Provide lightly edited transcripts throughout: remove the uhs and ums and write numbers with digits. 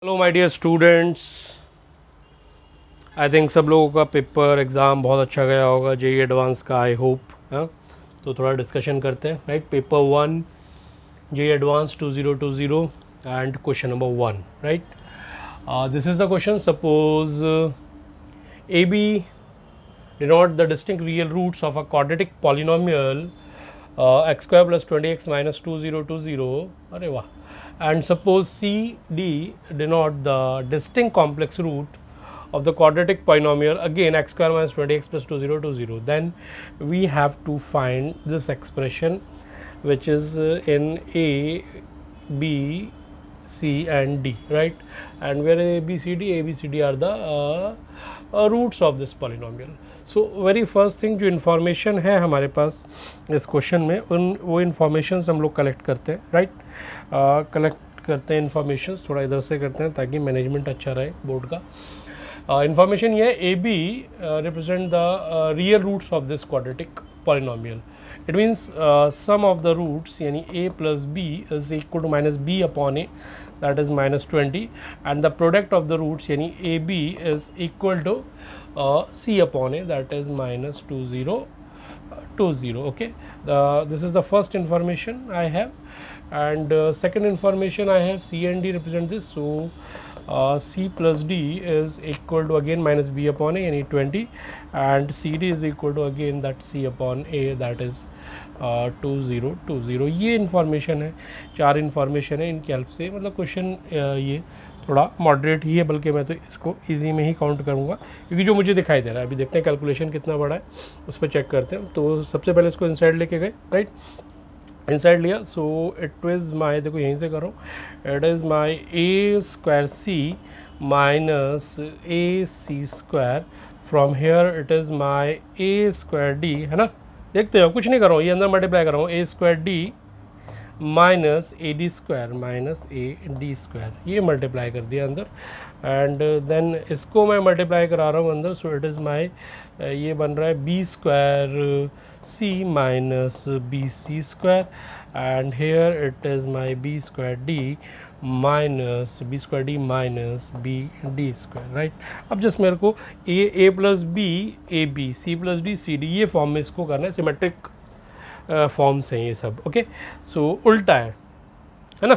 Hello my dear students, I think सब लोगों का पेपर एग्ज़ाम बहुत अच्छा गया होगा जेई एडवांस का, आई होप। हाँ, तो थोड़ा डिस्कशन करते हैं। Right, paper 1 JEE advance 2020 and question number 1। Right, this is the question. Suppose A B denote the distinct real roots of a quadratic polynomial x square plus 20x minus 2020, अरे वाह, and suppose C D denote the distinct complex root of the quadratic polynomial again x square minus 20x plus 2020, then we have to find this expression which is in A, B, C and D, right? And where A B C D are the roots of this polynomial. So very first thing, जो information है हमारे पास इस question में, वो information हम लोग collect करते हैं। राइट, कलेक्ट करते हैं इन्फॉर्मेशन, थोड़ा इधर से करते हैं ताकि मैनेजमेंट अच्छा रहे बोर्ड का। इन्फॉर्मेशन ये है, A B represent the real roots of this quadratic polynomial. It means sum of the roots यानी a plus B is equal to minus B upon A, that is minus 20, and the product of the roots yani AB is equal to C upon A, that is minus 2020. Okay, this is the first information I have, and second information I have, C and D represent this. So C plus D is equal to again minus B upon A yani 20, and CD is equal to again that C upon A, that is 2020। ये information है, चार information है। इनकी help से मतलब question ये थोड़ा moderate ही है, बल्कि मैं तो इसको इजी में ही काउंट करूँगा क्योंकि जो मुझे दिखाई दे रहा है। अभी देखते हैं कैलकुलेशन कितना बड़ा है, उस पर चेक करते हैं। तो सबसे पहले इसको इनसाइड लेके गए। राइट, इनसाइड लिया, सो इट इज़ माई, देखो यहीं से करो, it is my A square C minus A C square, from here it is my A square D, है ना। देखते हो, कुछ नहीं कर रहा हूँ, ये अंदर मल्टीप्लाई कर रहा हूँ, A square D minus A D square minus A D square, ये मल्टीप्लाई कर दिया अंदर। एंड देन इसको मैं मल्टीप्लाई करा रहा हूँ अंदर, सो इट इज़ माई, ये बन रहा है B square C minus B C square, and here it is my B square D minus B square D minus B D square. Right, अब जस्ट मेरे को A plus B A B, C plus D C D, ये form में इसको करना है। Symmetric forms हैं ये सब। ओके, सो उल्टा है ना,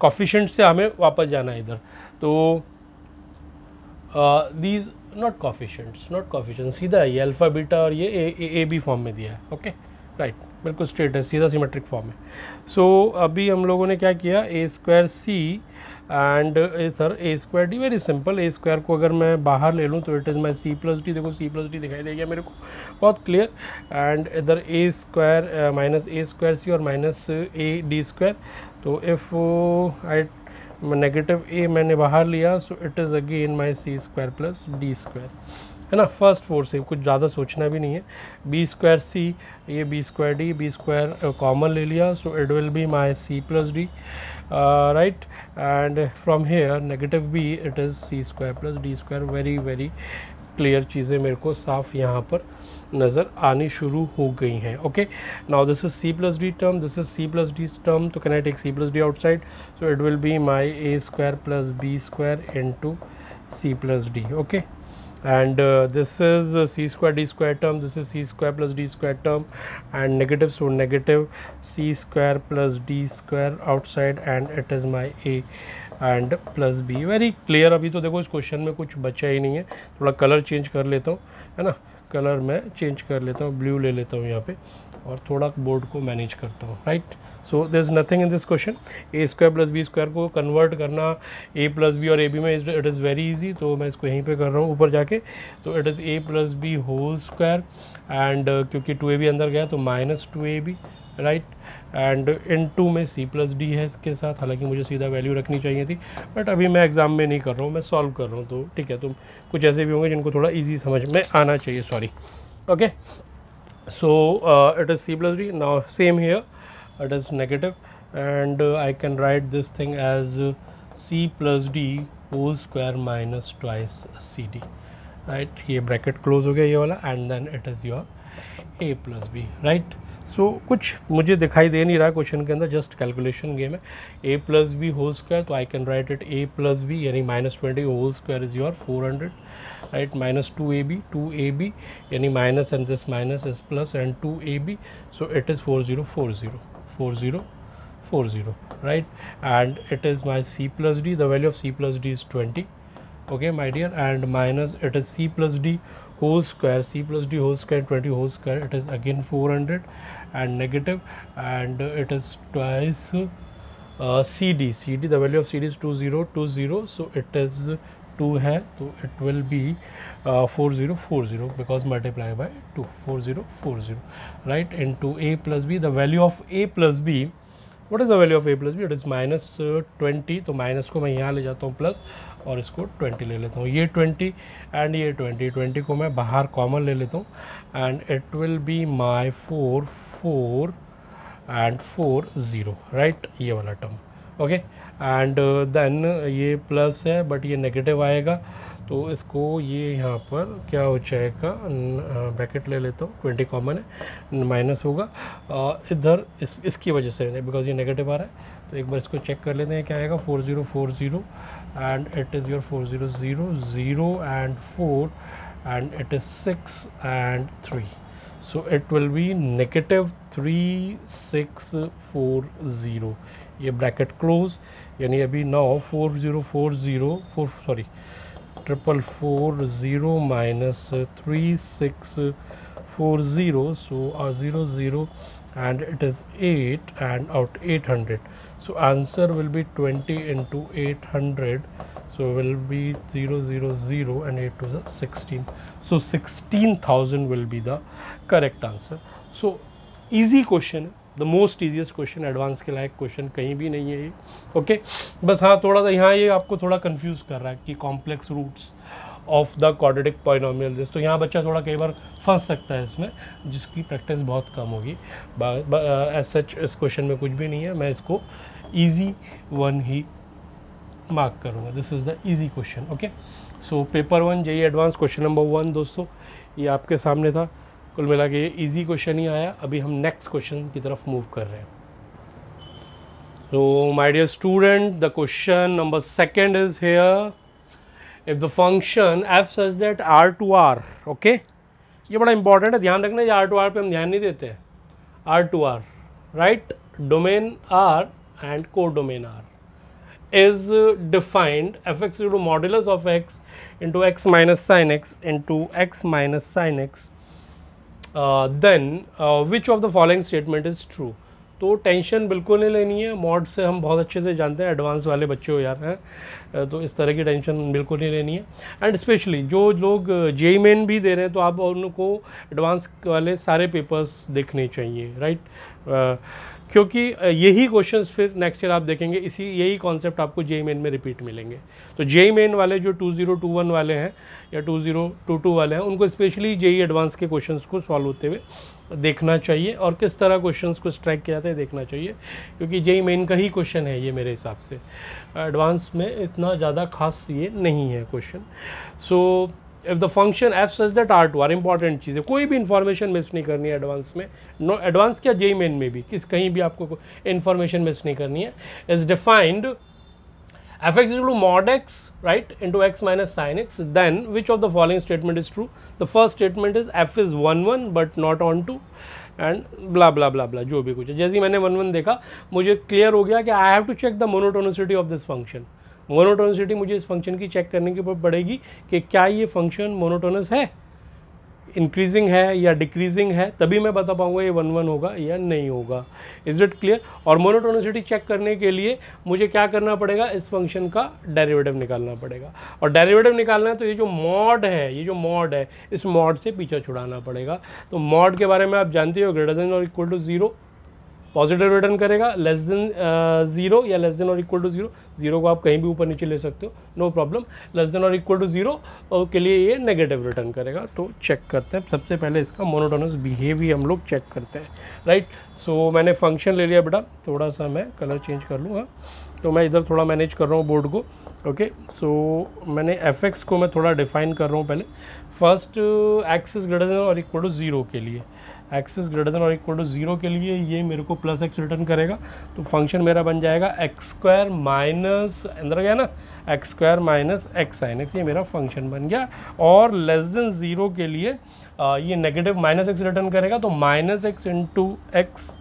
कॉफिशेंट से हमें वापस जाना है इधर। तो दीज नॉट कॉफिशेंट, सीधा है ये अल्फ़ा बीटा, और ये ए बी फॉर्म में दिया है। ओके, राइट, बिल्कुल स्ट्रेट है, सीधा सिमेट्रिक फॉर्म है। सो अभी हम लोगों ने क्या किया, A square C and sir A square D, very simple. A square को अगर मैं बाहर ले लूँ तो it is my C plus D, देखो सी प्लस डी दिखाई दे गया मेरे को, बहुत क्लियर। एंड इधर A square minus A square C और माइनस ए डी स्क्वायर, तो इफ़ आई नेगेटिव ए मैंने बाहर लिया, so it is again my C square plus D square, है ना। फर्स्ट फोर से कुछ ज़्यादा सोचना भी नहीं है। बी स्क्वायर सी, ये B square D, B square common ले लिया, so it will be my C plus D, right. And from here negative B, it is C square plus D square. Very very clear चीज़ें मेरे को साफ यहाँ पर नज़र आनी शुरू हो गई हैं। Okay, now this is C plus D term, this is C plus D term, तो can I take C plus D outside, so it will be my A square plus B square into C plus D. Okay, and this is c square d square term, this is c square plus d square term, and negative, so negative c square plus d square outside, and it is my a and plus b। Very clear. अभी तो देखो इस question में कुछ बचा ही नहीं है। थोड़ा कलर चेंज कर लेता हूँ, है ना, कलर मैं चेंज कर लेता हूँ, ब्लू ले लेता हूँ यहाँ पे, और थोड़ा बोर्ड को मैनेज करता हूँ। Right, so there is nothing in this question. A square plus B square को कन्वर्ट करना ए प्लस बी और ए बी में, इट इज़ वेरी इजी। तो मैं इसको यहीं पे कर रहा हूँ ऊपर जाके, तो it is a plus b whole square, and क्योंकि टू ए बी अंदर गया तो minus two a b, right. And into में सी प्लस डी है इसके साथ, हालांकि मुझे सीधा वैल्यू रखनी चाहिए थी, बट अभी मैं एग्ज़ाम में नहीं कर रहा हूँ, मैं सॉल्व कर रहा हूँ, तो ठीक है। तो कुछ ऐसे भी होंगे जिनको थोड़ा ईजी समझ में आना चाहिए, sorry. Okay, so it is c plus d. Now same here, it is negative, and I can write this thing as c plus d whole square minus twice cd, right। ये bracket close हो गया ये वाला, and then it is your A plus B, right. So कुछ मुझे दिखाई दे नहीं रहा है क्वेश्चन के अंदर, जस्ट कैलकुलेशन गेम है। A plus b whole square, तो I can write it a plus b यानी -20 whole square is your 400, right. Minus 2ab यानी minus and this minus is plus and 2ab, so it is 4040, right, and it is my c plus d, the value of c plus d is 20, okay my dear, and minus it is c plus d whole square, c plus d whole square 20 whole square, it is again 400 and negative, and it is twice cd, the value of cd is 2020, so it is 2 है, तो it will be 4040 because multiply by 2, 4040, right, into a plus b, the value of a plus b, what is the value of a plus b, it is -20, तो minus को मैं यहाँ ले जाता हूँ plus और इसको 20 ले लेता हूँ, ये 20 एंड ये 20 को मैं बाहर कॉमन ले लेता हूँ, and it will be my 4 and 40, right, ये वाला टर्म, ओके। एंड देन ये प्लस है बट ये नेगेटिव आएगा, तो इसको ये यहाँ पर क्या हो जाएगा, ब्रैकेट ले लेता हूँ, 20 कॉमन है, माइनस होगा इधर इसकी वजह से, बिकॉज ये नेगेटिव आ रहा है, तो एक बार इसको चेक कर लेते हैं क्या आएगा, 4040 and it is your 4000 and 4 and it is 6 and 3, so it will B -3640, ये ब्रैकेट क्लोज, यानी अभी now 440 minus 3640, so 00 and it is 8 and out 800, so answer will be 20 into 800, so will be 000 and 8 to the 16, so 16,000 will be the correct answer. So easy question, the most easiest question, advance के लायक question कहीं भी नहीं है ये, okay. बस हाँ थोड़ा सा यहाँ ये आपको थोड़ा कंफ्यूज कर रहा है कि complex roots of the quadratic polynomial, तो यहाँ बच्चा थोड़ा कई बार फंस सकता है इसमें, जिसकी प्रैक्टिस बहुत कम होगी। एज सच इस क्वेश्चन में कुछ भी नहीं है, मैं इसको ईजी वन ही मार्क करूँगा, this is the easy question, okay. So paper 1 JEE advance question number 1 दोस्तों ये आपके सामने था, कुल मिला के ये इजी क्वेश्चन ही आया। अभी हम नेक्स्ट क्वेश्चन की तरफ मूव कर रहे हैं। तो my dear student, the question number 2 is here, if the function f such that r to r, okay, ये बड़ा इंपॉर्टेंट है, ध्यान रखना, ये r to r पे हम ध्यान नहीं देते हैं, r to r, right, domain r and को domain r is defined f(x) equal to modulus of x into x minus sin x into x minus sin x, then which of the following statement is true। तो tension बिल्कुल नहीं लेनी है, mod से हम बहुत अच्छे से जानते हैं, एडवांस वाले बच्चे हो यार हैं, तो इस तरह की टेंशन बिल्कुल नहीं लेनी है। एंड स्पेशली जो लोग जेईई मेन भी दे रहे हैं, तो आप उनको एडवांस वाले सारे पेपर्स देखने चाहिए, राइट, क्योंकि यही क्वेश्चंस फिर नेक्स्ट ईयर आप देखेंगे, यही कॉन्सेप्ट आपको जेईई मेन में रिपीट मिलेंगे। तो जेईई मेन वाले जो 2021 वाले हैं या 2022 वाले हैं, उनको स्पेशली जेईई एडवांस के क्वेश्चंस को सॉल्व होते हुए देखना चाहिए, और किस तरह क्वेश्चंस को स्ट्राइक किया जाता है देखना चाहिए, क्योंकि जेईई मेन का ही क्वेश्चन है ये मेरे हिसाब से, एडवांस में इतना ज़्यादा खास ये नहीं है question. So if the function f such that r to r, important चीज़ है, कोई भी इन्फॉर्मेशन मिस नहीं करनी है एडवांस में, नो एडवांस क्या जेईई मेन में भी कहीं भी आपको इन्फॉर्मेशन मिस नहीं करनी है। Is defined f(x) equal to mod x, right, into x minus sin x, then which of the following statement is true। the first statement is f is 1 but not on 2 and blah blah blah blah, जो भी कुछ है। जैसे ही मैंने 1 देखा मुझे clear हो गया कि I have to check the monotonicity of this function. Monotonicity मुझे इस फंक्शन की चेक करने की पड़ेगी कि क्या ये फंक्शन मोनोटोनस है, इंक्रीजिंग है या डिक्रीजिंग है, तभी मैं बता पाऊंगा ये 1 होगा या नहीं होगा। Is it clear. और मोनोटोनिसिटी चेक करने के लिए मुझे क्या करना पड़ेगा, इस फंक्शन का डेरिवेटिव निकालना पड़ेगा, और डेरिवेटिव निकालना है तो ये जो मॉड है इस मॉड से पीछा छुड़ाना पड़ेगा। तो मॉड के बारे में आप जानते हो, ग्रेटर देन और इक्वल टू 0 पॉजिटिव रिटर्न करेगा, लेस देन 0 या लेस देन और इक्वल टू 0 को आप कहीं भी ऊपर नीचे ले सकते हो, नो प्रॉब्लम। लेस देन और इक्वल टू 0 के लिए ये नेगेटिव रिटर्न करेगा। तो चेक करते हैं, सबसे पहले इसका मोनोटोनस बिहेवियर हम लोग चेक करते हैं, राइट। सो मैंने फंक्शन ले लिया बेटा, थोड़ा सा मैं कलर चेंज कर लूँगा, तो मैं इधर थोड़ा मैनेज कर रहा हूँ बोर्ड को, ओके, सो मैंने एफ को मैं थोड़ा डिफाइन कर रहा हूँ पहले। First x is greater than और इक्वल टू 0 के लिए, एक्स इज ग्रेटर देन और इक्वल टू 0 के लिए ये मेरे को प्लस एक्स रिटर्न करेगा। तो फंक्शन मेरा बन जाएगा एक्स स्क्वायर माइनस, अंदर गया ना, x square minus x sine x, ये मेरा फंक्शन बन गया। और लेस देन 0 के लिए ये नेगेटिव माइनस एक्स रिटर्न करेगा, तो माइनस एक्स इंटू एक्स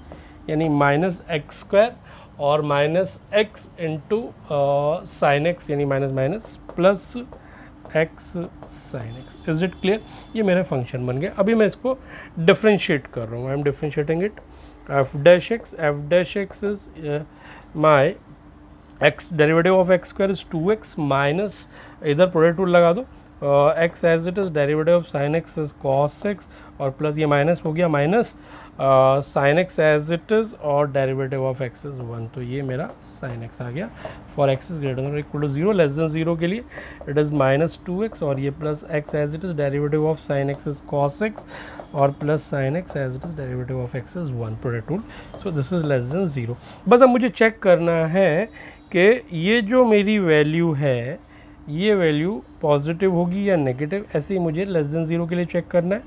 यानी माइनस एक्स स्क्वायर और minus X into sine X यानी minus minus plus X sine x. Is it clear? ये मेरा फंक्शन बन गया। अभी मैं इसको डिफ्रेंशिएट कर रहा हूँ, I am differentiating it. F dash x is my x, derivative of x square is 2x minus, इधर प्रोडक्ट रूल लगा दो, x as it is, derivative of sine x is cos x और plus ये minus हो गया minus sine x as it is और derivative of x is 1, तो ये मेरा साइन एक्स आ गया। For x is greater than equal to 0, less than 0 के लिए इट इज़ माइनस 2x और ये plus X as it is, derivative of sine x is cos x और plus sine x as it is, derivative of x is 1, product rule. So this is less than 0। बस अब मुझे check करना है कि ये जो मेरी वैल्यू है ये वैल्यू पॉजिटिव होगी या नेगेटिव, ऐसे ही मुझे लेस देन 0 के लिए चेक करना है।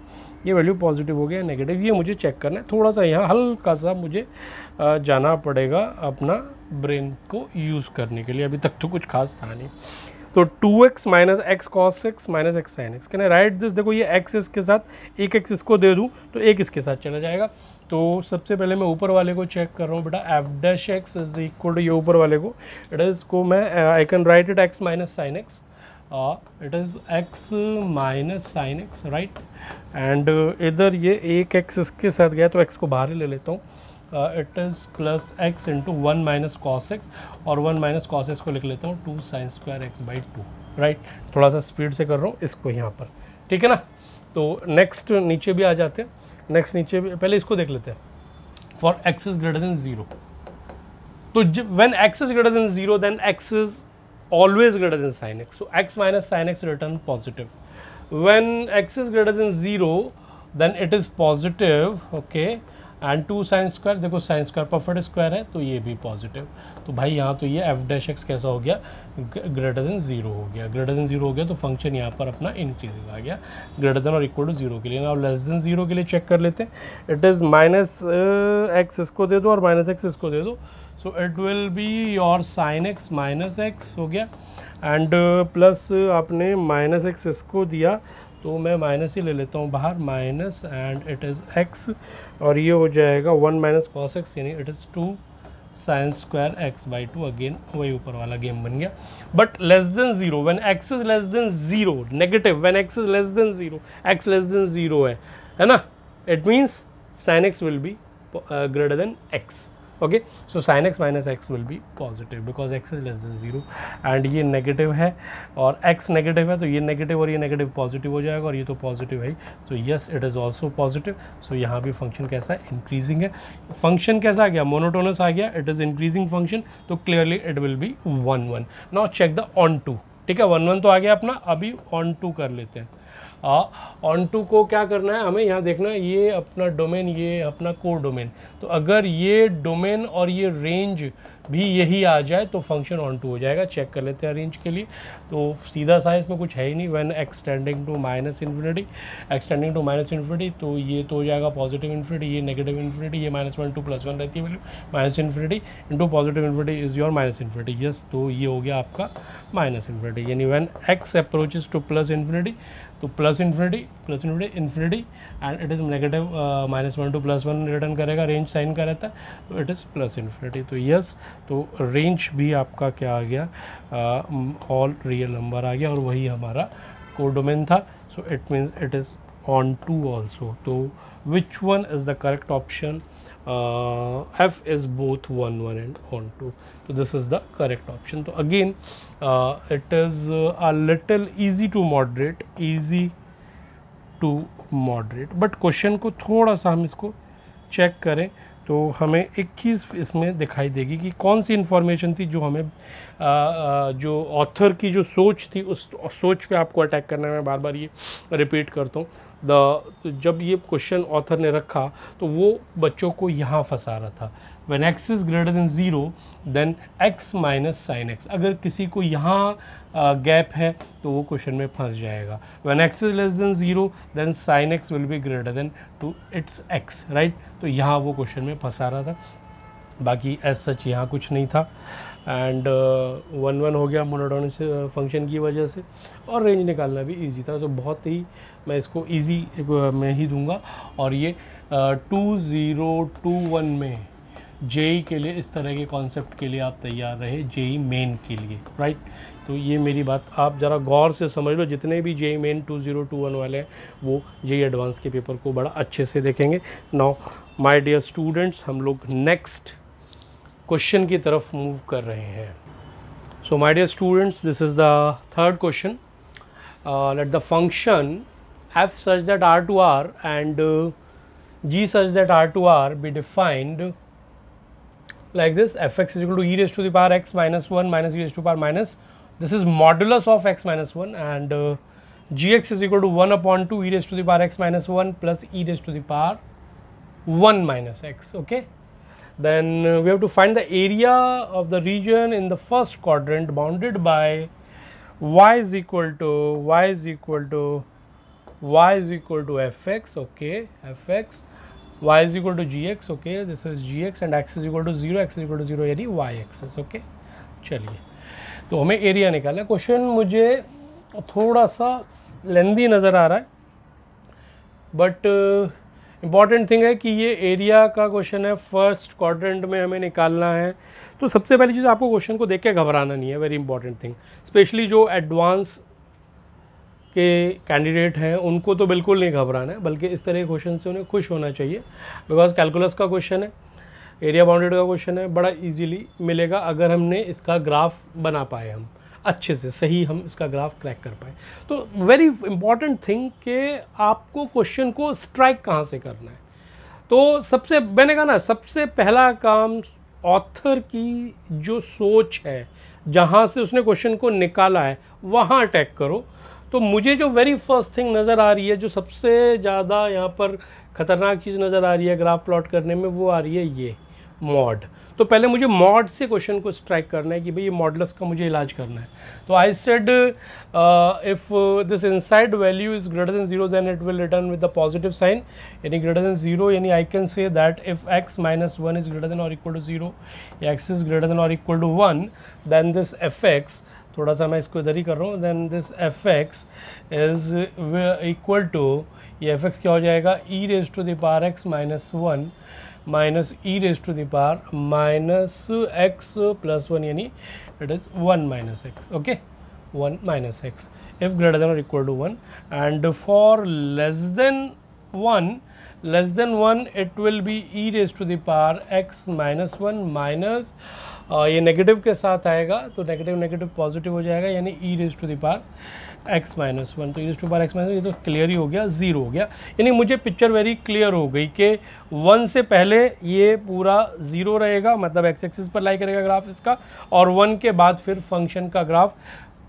ये वैल्यू पॉजिटिव हो गया या नेगेटिव, ये मुझे चेक करना है। थोड़ा सा यहाँ हल्का सा मुझे जाना पड़ेगा अपना ब्रेन को यूज़ करने के लिए, अभी तक तो कुछ खास था नहीं। तो 2x minus x cos x minus x sine x, can I right this? देखो ये x इसके साथ, एक x इसको दे दूँ तो एक इसके साथ चला जाएगा। तो सबसे पहले मैं ऊपर वाले को चेक कर रहा हूँ बेटा, f dash x is equal to ये ऊपर वाले को, इट इज़ को मैं I can write it x minus sine x, it is x minus sine x, right. And इधर ये एक x इसके साथ गया तो x को बाहर ही ले लेता हूँ, it is plus x into 1 minus cos x और 1 माइनस कॉस एक्स को लिख लेता हूँ 2 sine square x by 2, right. थोड़ा सा स्पीड से कर रहा हूँ इसको यहाँ पर, ठीक है ना। तो नेक्स्ट नीचे भी आ जाते हैं, नेक्स्ट नीचे भी पहले इसको देख लेते हैं। For x is greater than 0, तो when x is greater than 0 then x is always greater than sin x, so x minus sin x return positive. When x is greater than 0 then it is positive, okay, and 2 sin square, देखो sin square perfect square है तो ये भी positive. तो भाई यहाँ तो ये f डैश एक्स कैसा हो गया, ग्रेटर देन 0 हो गया, ग्रेटर देन 0 हो गया, तो फंक्शन यहाँ पर अपना इंक्रीजिंग आ गया ग्रेटर देन और इक्वल टू 0 के लिए। ना लेस देन 0 के लिए चेक कर लेते हैं, इट इज़ माइनस एक्स इसको दे दो और माइनस एक्स इसको दे दो, सो it will be your sine x minus x हो गया, एंड प्लस आपने माइनस एक्स इसको दिया तो मैं माइनस ही ले लेता हूँ बाहर, minus and it is x और ये हो जाएगा 1 माइनस कॉस एक्स यानी it is 2 sine square x by 2, again वही ऊपर वाला गेम बन गया। But less than 0, when x is less than 0, negative, when x is less than 0, x less than 0 है ना, it means sine x will be greater then x, okay. So sine x minus x will be positive because x is less than 0 and ये negative है और x negative है, तो ये negative और ये नेगेटिव पॉजिटिव हो जाएगा और ये तो पॉजिटिव है, तो yes it is also positive. So यहाँ भी फंक्शन कैसा है, इंक्रीजिंग है। फंक्शन कैसा आ गया, मोनोटोनस आ गया, इट इज़ इंक्रीजिंग फंक्शन, तो clearly it will be 1 1। Now check the onto, ठीक है, 1 1 तो आ गया अपना, अभी ऑन टू कर लेते हैं। ऑन टू को क्या करना है हमें, यहाँ देखना है ये अपना डोमेन, ये अपना कोर डोमेन, तो अगर ये डोमेन और ये रेंज भी यही आ जाए तो फंक्शन ऑन टू हो जाएगा। चेक कर लेते हैं रेंज के लिए, तो सीधा सा इसमें कुछ है ही नहीं, when extending to minus infinity, extending to minus infinity, तो ये तो हो जाएगा पॉजिटिव इन्फिनिटी, ये नेगेटिव इन्फिनिटी, ये -1 टू +1 रहती है value, minus infinity into positive infinity is your minus infinity, yes, तो ये हो गया आपका माइनस इन्फिनिटी, यानी when x approaches to plus infinity, तो plus infinity infinity and it is negative -1 to +1 return करेगा, रेंज साइन का रहता है, तो इट इज़ प्लस इन्फिनिटी, तो यस, तो रेंज भी आपका क्या आ गया, ऑल रियल नंबर आ गया और वही हमारा कोर डोमेन था, so it means it is onto also. तो which one is the correct option, F is both 1 1 and on 2, so this is the correct option. So again it is a little easy to moderate, but question को थोड़ा सा हम इसको check करें तो हमें एक चीज़ इसमें दिखाई देगी कि कौन सी इन्फॉर्मेशन थी जो हमें जो ऑथर की जो सोच थी उस सोच पे आपको अटैक करना है। मैं बार बार ये रिपीट करता हूँ, जब ये क्वेश्चन ऑथर ने रखा तो वो बच्चों को यहाँ फंसा रहा था। When x is greater than 0 then x minus sine x, अगर किसी को यहाँ गैप है तो वो क्वेश्चन में फंस जाएगा। When x is less than 0 then sine x will be greater than to its x, right. तो यहाँ वो क्वेश्चन में फंसा रहा था, बाकी एज सच यहाँ कुछ नहीं था। एंड 1-1 हो गया मोनोटोनिक फंक्शन की वजह से, और रेंज निकालना भी इजी था, तो बहुत ही मैं इसको इजी में ही दूंगा। और ये 2021 में जेई के लिए इस तरह के कॉन्सेप्ट के लिए आप तैयार रहे, जेई मेन के लिए, राइट। तो ये मेरी बात आप ज़रा गौर से समझ लो, जितने भी जेई मेन 2021 वाले हैं वो जेई एडवांस के पेपर को बड़ा अच्छे से देखेंगे। नाउ माय डियर स्टूडेंट्स, हम लोग नेक्स्ट क्वेश्चन की तरफ मूव कर रहे हैं। So my dear students, this is the third question. Let the function f such that r to r and g such that r to r be defined like this: fx is equal to e raised to the power x minus 1 minus e raised to the power minus, this is modulus of x minus 1, and gx is equal to 1 upon 2 e raised to the power x minus 1 plus e raised to the power 1 minus x. Okay, then we have to find the area of the region in the first quadrant bounded by y is equal to fx, okay, fx, y is equal to gx, okay, this is gx, and x is equal to 0, x is equal to 0 यानी y access, okay. चलिए, तो हमें area निकालना है। Question मुझे थोड़ा सा लेंदी नज़र आ रहा है, बट इम्पॉर्टेंट थिंग है कि ये एरिया का क्वेश्चन है, फर्स्ट क्वाड्रेंट में हमें निकालना है। तो सबसे पहली चीज़, आपको क्वेश्चन को देख के घबराना नहीं है, वेरी इंपॉर्टेंट थिंग। स्पेशली जो एडवांस के कैंडिडेट हैं उनको तो बिल्कुल नहीं घबराना है, बल्कि इस तरह के क्वेश्चन से उन्हें खुश होना चाहिए, बिकॉज कैलकुलस का क्वेश्चन है, एरिया बाउंडेड का क्वेश्चन है, बड़ा इजीली मिलेगा अगर हमने इसका ग्राफ बना पाए, हम अच्छे से सही हम इसका ग्राफ क्रैक कर पाए। तो वेरी इंपॉर्टेंट थिंग कि आपको क्वेश्चन को स्ट्राइक कहाँ से करना है। तो सबसे, मैंने कहा ना, सबसे पहला काम ऑथर की जो सोच है, जहाँ से उसने क्वेश्चन को निकाला है, वहाँ अटैक करो। तो मुझे जो वेरी फर्स्ट थिंग नज़र आ रही है, जो सबसे ज़्यादा यहाँ पर ख़तरनाक चीज़ नज़र आ रही है ग्राफ प्लॉट करने में, वो आ रही है ये मॉड। तो पहले मुझे मॉड से क्वेश्चन को स्ट्राइक करना है कि भाई ये मॉडलस का मुझे इलाज करना है। तो I said if this inside value is greater than 0 then it will return with the positive sign, यानी ग्रेटर देन 0, यानी I can say that if x minus 1 is greater than और इक्वल टू 0 या x is greater than और equal to 1, then this fx, थोड़ा सा मैं इसको इधर ही कर रहा हूँ, then this fx is equal to, ये fx क्या हो जाएगा, e raise to the power x minus 1 minus e raise to the power minus x plus 1, यानी it is 1 minus x, okay, 1 minus x if greater than और equal to 1, and for less than 1 it will be e raise to the power x minus 1 minus, ये negative के साथ आएगा तो negative negative positive हो जाएगा, यानी e raise to the power x minus 1, तो e raise to power x minus 1, ये तो क्लियर ही हो गया, 0 हो गया। यानी मुझे पिक्चर वेरी क्लियर हो गई कि 1 से पहले ये पूरा 0 रहेगा, मतलब एक्स एक्सिस पर लाई करेगा ग्राफ इसका, और 1 के बाद फिर फंक्शन का ग्राफ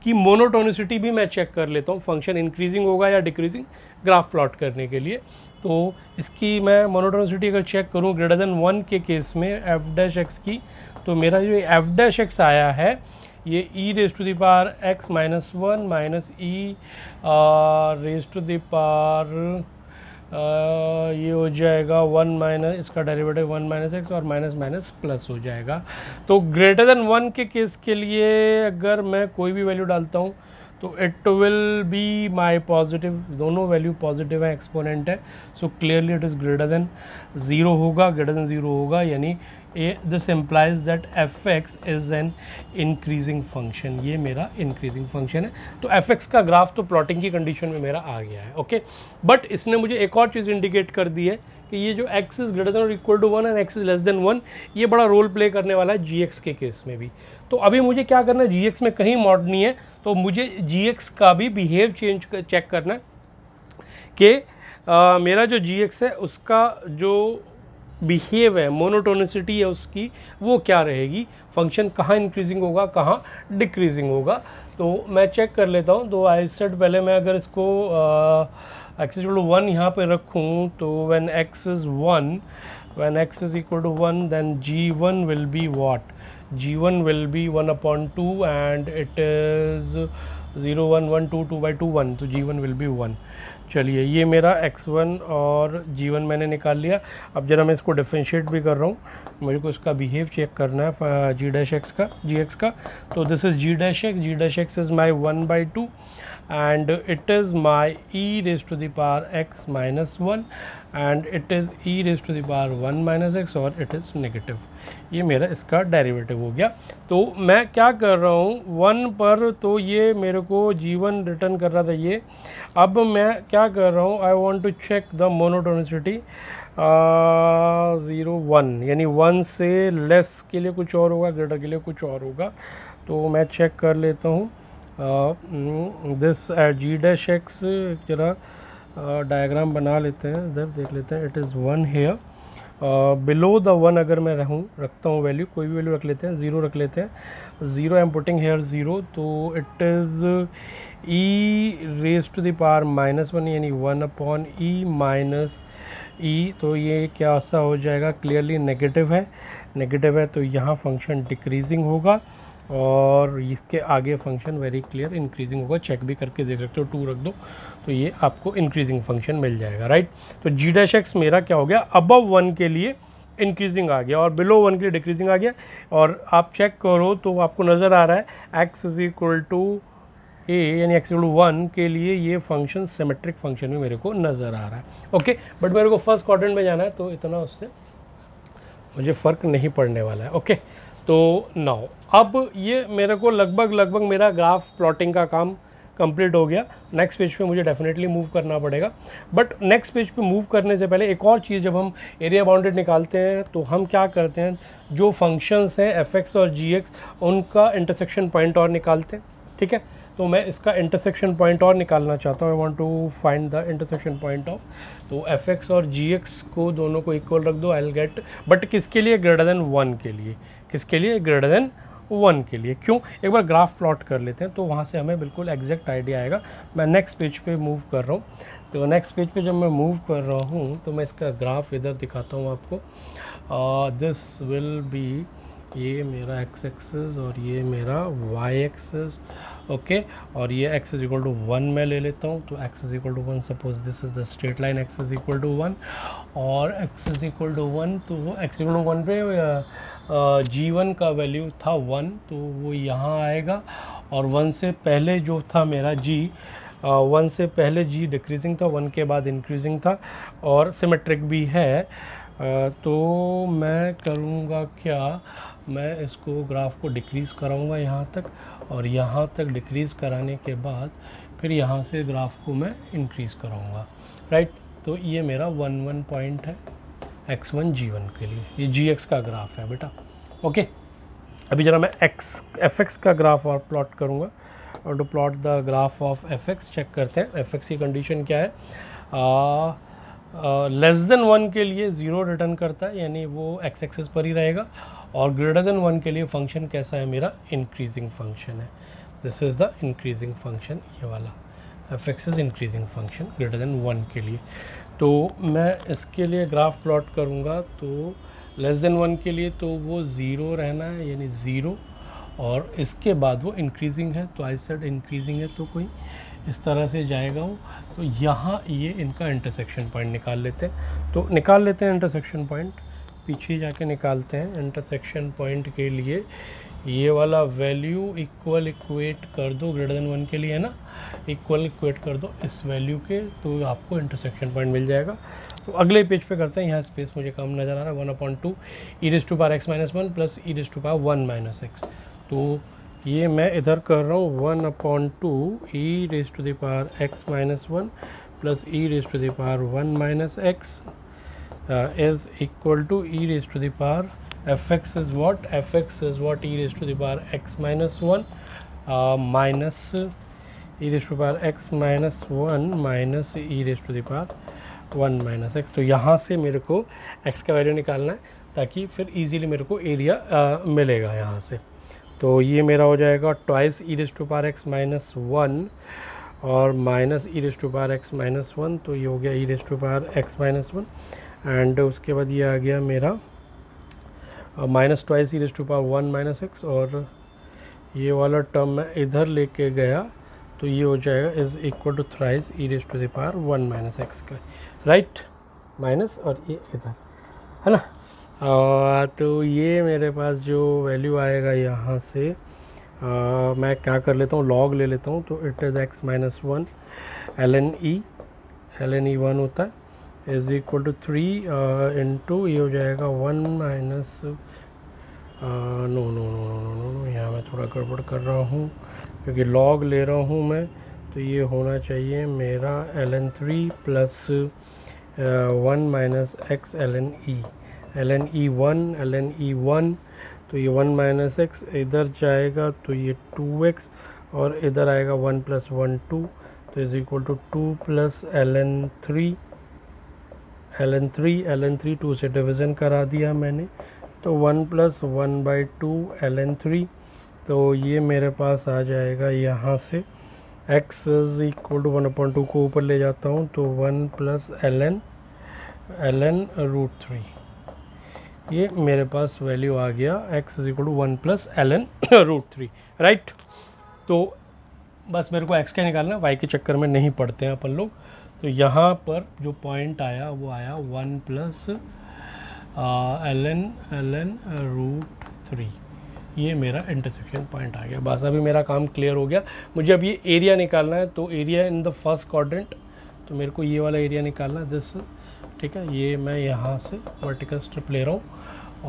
की मोनोटोनिसिटी भी मैं चेक कर लेता हूँ, फंक्शन इंक्रीजिंग होगा या डिक्रीजिंग, ग्राफ प्लॉट करने के लिए। तो इसकी मैं मोनोटोनिसिटी अगर चेक करूँ ग्रेटर देन 1 के केस में एफ डैश एक्स की, तो मेरा जो एफ डैश एक्स आया है ये e raise to the power x minus 1 minus e raise to the power, ये हो जाएगा 1 माइनस, इसका डेरिवेटिव 1 माइनस एक्स और माइनस माइनस प्लस हो जाएगा। तो ग्रेटर देन 1 के केस के लिए अगर मैं कोई भी वैल्यू डालता हूँ तो it will be my positive, दोनों वैल्यू पॉजिटिव है, एक्सपोनेंट है, so clearly it is greater than 0 होगा, ग्रेटर देन 0 होगा, यानी this implies that F x is an increasing function, ये मेरा इंक्रीजिंग फंक्शन है। तो एफ एक्स का ग्राफ तो प्लॉटिंग की कंडीशन में मेरा आ गया है, ओके। बट इसने मुझे एक और चीज़ इंडिकेट कर दी है कि ये जो x इज़ ग्रेटर देन और equal to 1 and x is less than 1, ये बड़ा रोल प्ले करने वाला है gx के केस में भी। तो अभी मुझे क्या करना है, gx में कहीं मॉड नहीं है, तो मुझे gx का भी बिहेव चेक करना है कि मेरा जो gx है उसका जो बिहेव है, मोनोटोनिसिटी है उसकी, वो क्या रहेगी, फंक्शन कहाँ इंक्रीजिंग होगा, कहाँ डिक्रीजिंग होगा। तो मैं चेक कर लेता हूँ। तो आई सेड पहले मैं अगर इसको x इक्वल टू 1 यहाँ पे रखूँ तो when x is 1, when x is equal to 1 then g1 will be what? g1 will be 1/2 and it is 0 1 1 2 2 by 2 1, तो g1 will be 1। चलिए ये मेरा x1 और g1 मैंने निकाल लिया। अब जरा मैं इसको डिफरेंशिएट भी कर रहा हूँ, मेरे को इसका बिहेव चेक करना है g डैश x का, gx का। तो this is g dash x is my 1/2 and it is my e raised to the power x minus 1 and it is e raised to the power 1 minus x और it is negative। ये मेरा इसका derivative हो गया। तो मैं क्या कर रहा हूँ 1 पर, तो ये मेरे को g1 रिटर्न कर रहा था ये। अब मैं क्या कर रहा हूँ, I want to check the monotonicity 0 1, यानी 1 से लेस के लिए कुछ और होगा, ग्रेटर के लिए कुछ और होगा। तो मैं चेक कर लेता हूँ this at g dash x, जरा डायग्राम बना लेते हैं, इधर देख लेते हैं। It is 1 here, below the 1 अगर मैं रखता हूँ वैल्यू, कोई भी वैल्यू रख लेते हैं, 0 रख लेते हैं, 0 आई एम पुटिंग हेयर 0, तो it is e raise to the power -1 यानी 1/e माइनस e। तो ये क्या सा हो जाएगा, क्लियरली नेगेटिव है, तो यहाँ फंक्शन डिक्रीजिंग होगा और इसके आगे फंक्शन वेरी क्लियर इंक्रीजिंग होगा। चेक भी करके देख सकते हो, 2 रख दो तो ये आपको इंक्रीजिंग फंक्शन मिल जाएगा, राइट। तो जी डैश एक्स मेरा क्या हो गया, अबव 1 के लिए इंक्रीजिंग आ गया और बिलो 1 के लिए डिक्रीजिंग आ गया। और आप चेक करो तो आपको नज़र आ रहा है एक्स इज इक्वल टू ए, यानी एक्स इक्वल टू 1 के लिए ये फंक्शन सिमेट्रिक फंक्शन में मेरे को नज़र आ रहा है। ओके, बट मेरे को फर्स्ट क्वाड्रेंट में जाना है तो इतना उससे मुझे फ़र्क नहीं पड़ने वाला है। ओके, तो नाउ अब ये मेरे को लगभग मेरा ग्राफ प्लॉटिंग का काम कंप्लीट हो गया। नेक्स्ट पेज पे मुझे डेफिनेटली मूव करना पड़ेगा, बट नेक्स्ट पेज पे मूव करने से पहले एक और चीज़, जब हम एरिया बाउंडेड निकालते हैं तो हम क्या करते हैं, जो फंक्शंस हैं fx और gx उनका इंटरसेक्शन पॉइंट और निकालते हैं, ठीक है। तो मैं इसका इंटरसेक्शन पॉइंट और निकालना चाहता हूँ, I want to find the intersection point of. तो fx और gx को दोनों को इक्वल रख दो, आई विल गेट, बट किसके लिए, ग्रेटर देन 1 के लिए, किसके लिए, ग्रेटर देन 1 के लिए। क्यों, एक बार ग्राफ प्लॉट कर लेते हैं तो वहाँ से हमें बिल्कुल एग्जैक्ट आइडिया आएगा। मैं नेक्स्ट पेज पे मूव कर रहा हूँ, तो नेक्स्ट पेज पे जब मैं मूव कर रहा हूँ तो मैं इसका ग्राफ इधर दिखाता हूँ आपको। दिस विल बी, ये मेरा x एक्सिस और ये मेरा y एक्सिस, ओके। और ये x इज इक्वल टू 1 मैं ले लेता हूँ, तो x is equal to 1, suppose this is the straight line x is equal to 1 और x इज इक्वल टू 1, तो वो x इक्वल टू 1 पे g1 का वैल्यू था 1, तो वो यहाँ आएगा। और 1 से पहले जो था मेरा g, 1 से पहले g डिक्रीजिंग था, 1 के बाद इंक्रीजिंग था और सिमेट्रिक भी है। तो मैं करूँगा क्या, मैं इसको ग्राफ को डिक्रीज़ कराऊँगा यहाँ तक, और यहाँ तक डिक्रीज़ कराने के बाद फिर यहाँ से ग्राफ को मैं इंक्रीज़ कराऊँगा, राइट। तो ये मेरा 1 1 पॉइंट है x1 g1 के लिए, ये gx का ग्राफ है बेटा। ओके, अभी जरा मैं fx का ग्राफ और प्लॉट करूँगा, और to plot the graph of fx check करते हैं। fx की कंडीशन क्या है, लेस देन 1 के लिए 0 रिटर्न करता है, यानी वो x एक्सिस पर ही रहेगा, और ग्रेटर देन 1 के लिए फंक्शन कैसा है मेरा, इंक्रीजिंग फंक्शन है। This is the increasing function, ये वाला fx is increasing function greater than 1 के लिए। तो मैं इसके लिए ग्राफ प्लॉट करूँगा, तो लेस देन 1 के लिए तो वो 0 रहना है, यानी 0, और इसके बाद वो इंक्रीजिंग है, तो आई सेड इंक्रीजिंग है, तो कोई इस तरह से जाएगा वो। तो यहाँ ये इनका इंटरसेक्शन पॉइंट निकाल लेते हैं, तो निकाल लेते हैं इंटरसेक्शन पॉइंट, पीछे जाके निकालते हैं। इंटरसेक्शन पॉइंट के लिए ये वाला वैल्यू इक्वेट कर दो, ग्रेटर देन 1 के लिए है ना, इक्वेट कर दो इस वैल्यू के, तो आपको इंटरसेक्शन पॉइंट मिल जाएगा। तो अगले पेज पे करते हैं, यहाँ स्पेस मुझे कम नज़र आ रहा है, 1/2 e raise to power x minus 1 plus e raise to power 1 minus x। तो ये मैं इधर कर रहा हूँ 1/2 e raise to the power x minus 1 plus e raise to the power 1 minus x is equal to e raised to the power fx is what, fx is what, e raised to the power x minus 1 minus e raised to the power x minus 1 minus e raised to the power 1 minus x। तो यहाँ से मेरे को x का value निकालना है ताकि फिर इजीली मेरे को एरिया मिलेगा यहाँ से। तो ये मेरा हो जाएगा twice e raised to the power x minus 1 और minus e raise to power x minus one, तो ये हो गया e raise to power x minus one. And उसके बाद ये आ गया मेरा minus twice e raise to power one minus x, और ये वाला टर्म मैं इधर लेके गया तो ये हो जाएगा is equal to thrice e raise to the power one minus x का, राइट, माइनस और ये इधर, है ना। तो ये मेरे पास जो वैल्यू आएगा यहाँ से मैं क्या कर लेता हूँ, लॉग ले लेता हूँ, तो it is x minus one l n e one होता है is equal to three into ये हो जाएगा one minus no no no no no no, यहाँ मैं थोड़ा गड़बड़ कर रहा हूँ क्योंकि लॉग ले रहा हूँ मैं, तो ये होना चाहिए मेरा l n three plus one minus x l n e one, तो ये वन माइनस एक्स इधर जाएगा तो ये टू एक्स, और इधर आएगा वन प्लस वन टू, तो is equal to two plus l n three two से डिवीज़न करा दिया मैंने, तो one plus one by two l n three, तो ये मेरे पास आ जाएगा यहाँ से x is equal to one upon two को ऊपर ले जाता हूँ तो one plus l n root three, ये मेरे पास वैल्यू आ गया x is equal to one plus l n root three, right. तो बस मेरे को x का निकालना, y के चक्कर में नहीं पढ़ते हैं अपन लोग। तो यहाँ पर जो पॉइंट आया वो आया one plus l n root three, ये मेरा इंटरसेक्शन पॉइंट आ गया। बस अभी मेरा काम क्लियर हो गया। मुझे अब ये एरिया निकालना है, तो area in the first quadrant, तो मेरे को ये वाला एरिया निकालना है, दिस, ठीक है। ये मैं यहाँ से वर्टिकल स्ट्रिप ले रहा हूँ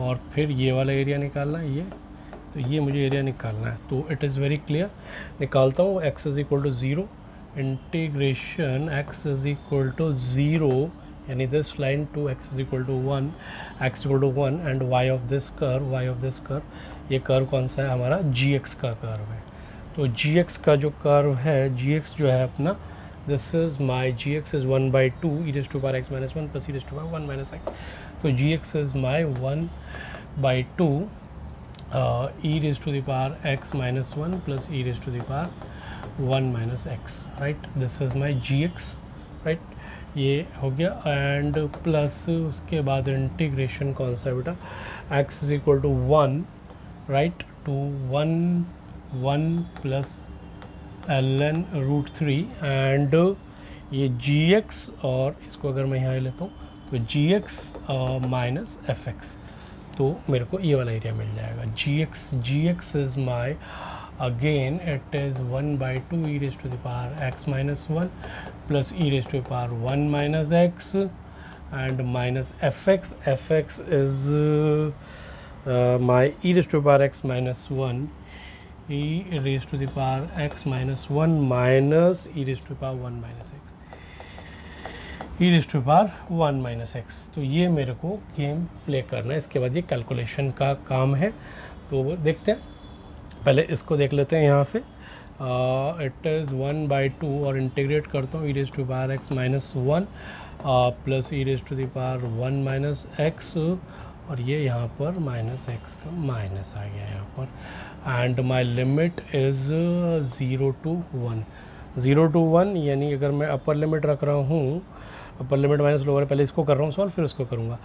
और फिर ये वाला एरिया निकालना है, ये, तो ये मुझे एरिया निकालना है। तो इट इज़ वेरी क्लियर, निकालता हूँ x is equal to zero, integration x is equal to zero, यानी this line to x is equal to one, x equal to one, and y of this curve, ये curve कौन सा है हमारा, gx का curve है। तो gx का जो कर्व है, gx जो है अपना, this is my gx is one by two e raise to power x minus one plus e raise to power one minus x, तो gx is my one by two e raise to the power x minus one plus e raise to the power one minus x, right, this is my gx, right, ये हो गया। And plus उसके बाद integration कौन सा है बेटा, x is equal to one, right, to one plus l n root three, and ये gx, और इसको अगर मैं यहाँ लेता हूँ तो gx माइनस एफ एक्स, तो मेरे को ये वाला एरिया मिल जाएगा। gx is my, again it is 1 by 2 e raised to the power x minus 1 plus e raised to the power 1 minus x and minus fx is my e raised to the power x minus 1, e raised to the power x minus 1 minus e raised to the power 1 minus x, e raised to the power 1 minus x। तो ये मेरे को game play करना है, इसके बाद ये calculation का काम है। तो देखते हैं, पहले इसको देख लेते हैं यहाँ से, it is one by two, और इंटीग्रेट करता हूँ e raise to power x minus one plus e raise to the power one minus x, और ये यहाँ पर माइनस एक्स का माइनस आ गया यहाँ पर, and my limit is zero to one, यानी अगर मैं अपर लिमिट रख रहा हूँ, अपर लिमिट माइनस लोअर, पहले इसको कर रहा हूँ सॉल्व, फिर उसको करूँगा।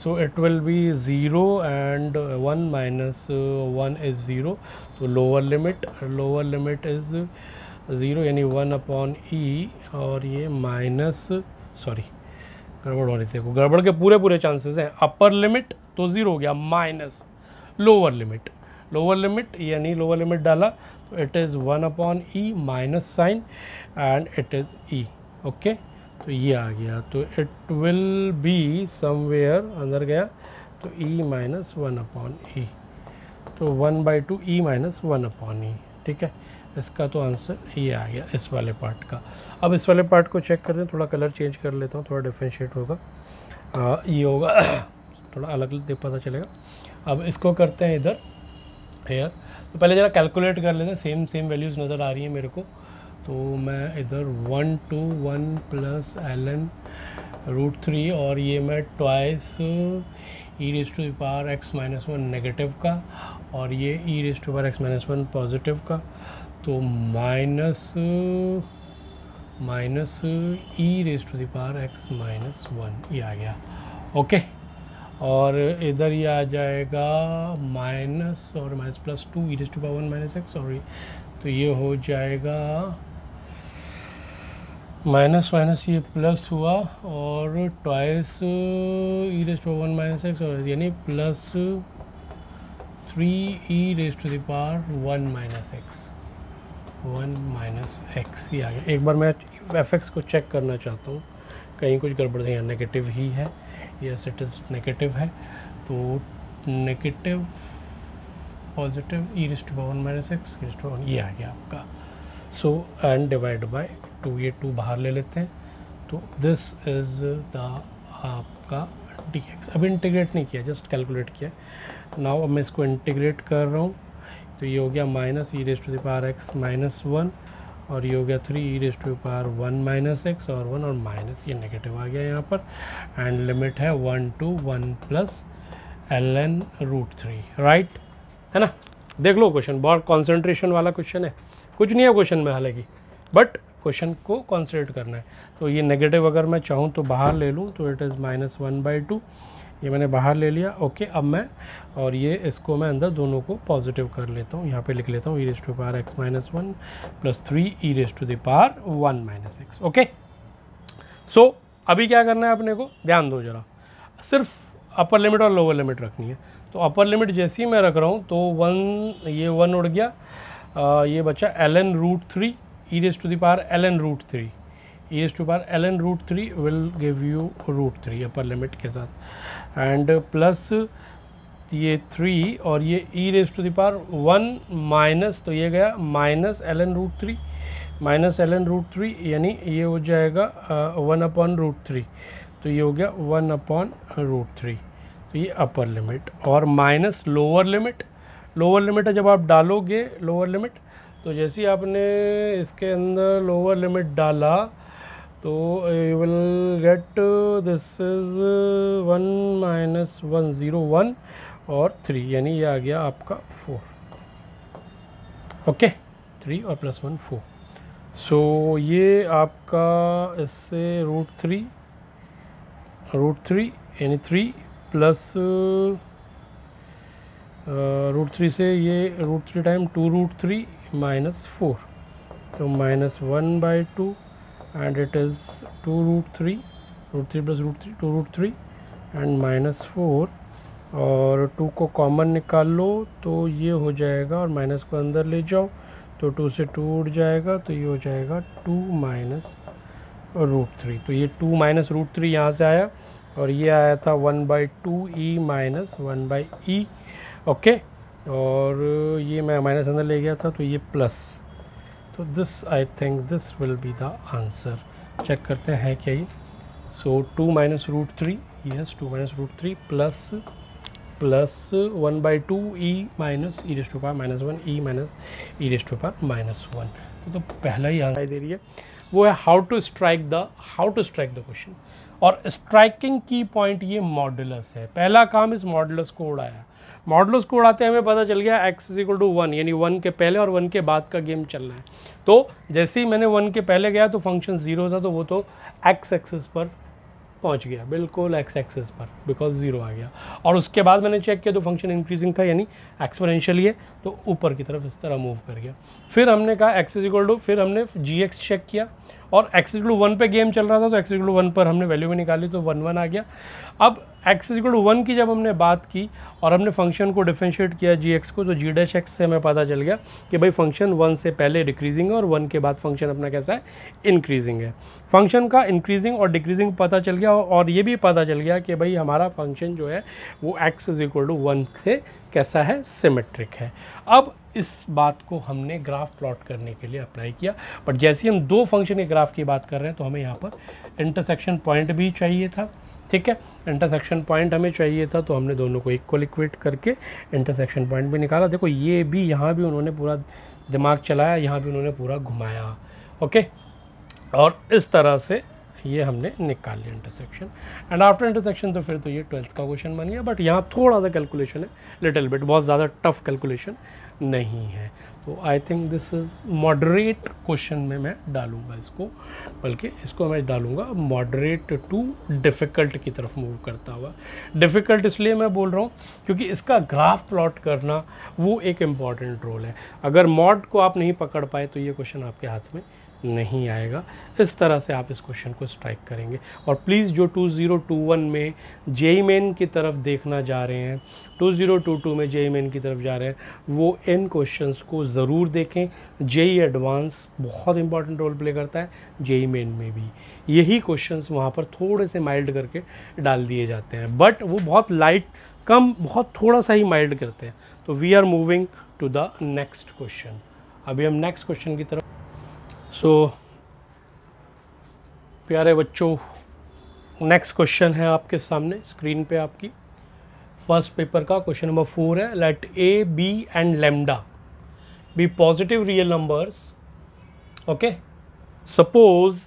सो it will be zero and one minus one is zero, तो लोअर लिमिट इज़ ज़ीरो, यानी वन अपॉन ई, और ये माइनस, सॉरी गड़बड़ हो रही थी, देखो गड़बड़ के पूरे चांसेस हैं। अपर लिमिट तो ज़ीरो हो गया, माइनस लोअर लिमिट यानी लोअर लिमिट डाला तो it is one upon e minus sign and it is e, okay. तो ये आ गया, तो इट विल बी समवेयर, अंदर गया तो e minus one upon e, तो one by two e minus one upon e, ठीक है। इसका तो आंसर ये आ गया इस वाले पार्ट का। अब इस वाले पार्ट को चेक करते हैं, थोड़ा कलर चेंज कर लेता हूँ, थोड़ा डिफ्रेंशिएट होगा, ये होगा थोड़ा अलग देख पता चलेगा। अब इसको करते हैं इधर हेयर, तो पहले ज़रा कैलकुलेट कर लेते हैं, सेम वैल्यूज़ नज़र आ रही हैं मेरे को। तो मैं इधर one to one plus l n root three, और ये मैं twice e raise to the power x minus one negative का, और ये e raise to power x minus one positive का, तो minus minus e raise to the power x minus 1, ये आ गया। ओके, और इधर ये आ जाएगा माइनस और minus plus 2 e raise to power 1 minus x, और तो ये हो जाएगा माइनस माइनस ये प्लस हुआ और twice e raise to 1 minus x, और यानी plus 3 e raise to the power 1 minus x, 1 minus x, ये आ गया। एक बार मैं एफ एक्स को चेक करना चाहता हूँ, कहीं कुछ गड़बड़ है, यहाँ नेगेटिव ही है, यस इट इज़ नेगेटिव है, तो negative positive e raise to power 1 minus x e raise to 1, ये आ गया आपका। सो एंड डिवाइड बाय 2, ये 2 बाहर ले लेते हैं, तो दिस इज़ द आपका dx। अभी इंटीग्रेट नहीं किया, जस्ट कैलकुलेट किया। नाउ अब मैं इसको इंटीग्रेट कर रहा हूँ, तो ये हो गया minus e raise to the power x minus 1, और ये हो गया 3 e raise to the power 1 minus x और 1, और माइनस ये नेगेटिव आ गया यहाँ पर, एंड लिमिट है 1 to 1 plus ln root 3, right है ना। देख लो क्वेश्चन, बहुत कॉन्सेंट्रेशन वाला क्वेश्चन है, कुछ नहीं है क्वेश्चन में हालांकि, बट क्वेश्चन को कॉन्सेंट्रेट करना है। तो ये नेगेटिव अगर मैं चाहूँ तो बाहर ले लूँ, तो इट इज़ -1/2, ये मैंने बाहर ले लिया। ओके, अब मैं और ये इसको मैं अंदर दोनों को पॉजिटिव कर लेता हूँ, यहाँ पे लिख लेता हूँ e raise to power x minus 1 plus 3 e raise to the power 1 minus x. Okay, so अभी क्या करना है अपने को, ध्यान दो जरा, सिर्फ अपर लिमिट और लोअर लिमिट रखनी है। तो अपर लिमिट जैसे ही मैं रख रहा हूँ तो 1, ये 1 उड़ गया, ये बचा ln root 3 e raise to the power ln root 3, e raise to power ln root 3 will give you root 3 upper limit के साथ, एंड प्लस ये 3 और ये e raise to the power 1 minus, तो ये गया minus ln root 3 minus ln root 3, यानी ये हो जाएगा 1 अपॉन रूट 3, तो ये हो गया 1 अपॉन रूट 3, तो ये अपर लिमिट, और minus lower limit. Lower limit है जब आप डालोगे लोअर लिमिट, तो जैसे ही आपने इसके अंदर लोअर लिमिट डाला तो you will get this is 1 minus 1 0 1 और 3, यानी ये आ गया आपका 4। ओके, 3 और प्लस 1 4, सो ये आपका इससे रूट 3 यानी 3 प्लस रूट 3 से ये रूट 3 टाइम 2 रूट 3 माइनस 4, तो -1/2 and it is 2 root 3 plus root 3 2 root 3 and -4, और 2 को कॉमन निकाल लो तो ये हो जाएगा, और माइनस को अंदर ले जाओ तो 2 से 2 उड़ जाएगा, तो ये हो जाएगा 2 माइनस रूट 3, तो ये 2 माइनस रूट 3 यहाँ से आया, और ये आया था 1/2 ई माइनस 1/e। ओके, और ये मैं माइनस अंदर ले गया था, तो ये प्लस, तो this I think this will be the answer. Check करते हैं क्या ये, so 2 minus root 3, yes 2 minus root 3 plus 1/2 e minus e raise to power -1 e minus e raise to power -1, तो पहला ही आंसर दे रही है, वो है how to strike the question. और स्ट्राइकिंग की पॉइंट ये मॉडुलस है, पहला काम इस मॉडुलस को उड़ाया। मॉडुलस को उड़ाते हमें पता चल गया x = 1, यानी 1 के पहले और 1 के बाद का गेम चलना है। तो जैसे ही मैंने 1 के पहले गया तो फंक्शन 0 था, तो वो तो x एक्सिस पर पहुंच गया, बिल्कुल x एक्सिस पर, बिकॉज 0 आ गया। और उसके बाद मैंने चेक किया तो फंक्शन इंक्रीजिंग था, यानी एक्सपोनेंशियली है, तो ऊपर की तरफ इस तरह मूव कर गया। फिर हमने कहा फिर हमने gx चेक किया, और x = 1 पे गेम चल रहा था, तो x = 1 पर हमने वैल्यू भी निकाली, तो 1 1 आ गया। अब x = 1 की जब हमने बात की और हमने फंक्शन को डिफरेंशिएट किया gx को, तो g' से हमें पता चल गया कि भाई फंक्शन 1 से पहले डिक्रीजिंग है और 1 के बाद फंक्शन अपना कैसा है, इंक्रीजिंग है। फंक्शन का इंक्रीजिंग और डिक्रीजिंग पता चल गया, और ये भी पता चल गया कि भाई हमारा फंक्शन जो है वो x = 1 से कैसा है, सिमेट्रिक है। अब इस बात को हमने ग्राफ प्लॉट करने के लिए अप्लाई किया, बट जैसे ही हम दो फंक्शन के ग्राफ की बात कर रहे हैं तो हमें यहाँ पर इंटरसेक्शन पॉइंट भी चाहिए था, ठीक है, इंटरसेक्शन पॉइंट हमें चाहिए था, तो हमने दोनों को इक्वल इक्वेट करके इंटरसेक्शन पॉइंट भी निकाला। देखो ये भी, यहाँ भी उन्होंने पूरा दिमाग चलाया, यहाँ भी उन्होंने पूरा घुमाया, ओके, और इस तरह से ये हमने निकाल लिया इंटरसेक्शन। एंड आफ्टर इंटरसेक्शन तो फिर तो ये 12th का क्वेश्चन बन गया, बट यहाँ थोड़ा सा कैलकुलेशन है, लिटिल बिट, बहुत ज़्यादा टफ कैलकुलेशन नहीं है। तो आई think this is moderate question में मैं डालूंगा इसको, बल्कि इसको मैं डालूंगा मॉडरेट टू डिफ़िकल्ट की तरफ मूव करता हुआ। डिफ़िकल्ट इसलिए मैं बोल रहा हूँ क्योंकि इसका ग्राफ प्लॉट करना वो एक इम्पॉर्टेंट रोल है। अगर मॉड को आप नहीं पकड़ पाए तो ये क्वेश्चन आपके हाथ में नहीं आएगा। इस तरह से आप इस क्वेश्चन को स्ट्राइक करेंगे। और प्लीज़ जो 2021 में जेईई मेन की तरफ देखना जा रहे हैं, 2022 में जेईई मेन की तरफ जा रहे हैं, वो इन क्वेश्चंस को ज़रूर देखें। जेईई एडवांस बहुत इंपॉर्टेंट रोल प्ले करता है, जेईई मेन में भी यही क्वेश्चंस वहाँ पर थोड़े से माइल्ड करके डाल दिए जाते हैं, बट वो बहुत लाइट, कम, बहुत थोड़ा सा ही माइल्ड करते हैं। तो we are moving to the next question. अभी हम नेक्स्ट क्वेश्चन की तरफ। प्यारे बच्चों, नेक्स्ट क्वेश्चन है आपके सामने स्क्रीन पे आपकी। फर्स्ट पेपर का क्वेश्चन नंबर 4 है। Let a, b and lambda b positive real numbers. Okay, suppose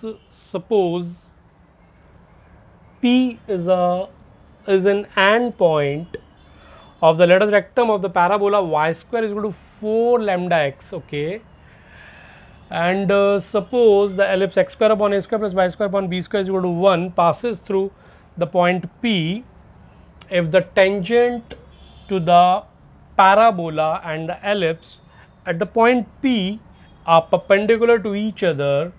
P is an end point of the lattice rectum of the parabola y square is equal to 4 lambda x. Okay, and suppose the ellipse x square upon a square plus y square upon b square is equal to 1 passes through the point P if the tangent to the parabola and the ellipse at the point P are perpendicular to each other,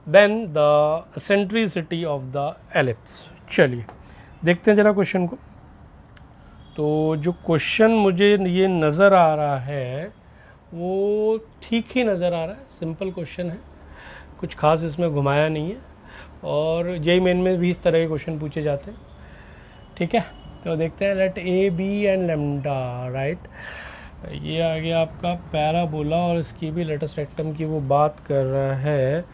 then the eccentricity of the ellipse. चलिए देखते हैं जरा question को। तो जो question मुझे ये नज़र आ रहा है वो ठीक ही नज़र आ रहा है, सिंपल क्वेश्चन है, कुछ खास इसमें घुमाया नहीं है, और जेईई मेन में भी इस तरह के क्वेश्चन पूछे जाते हैं। ठीक है, तो देखते हैं। Let a, b and lambda, right. ये आ गया आपका पैराबोला और इसकी भी लेटस रेक्टम की वो बात कर रहा है।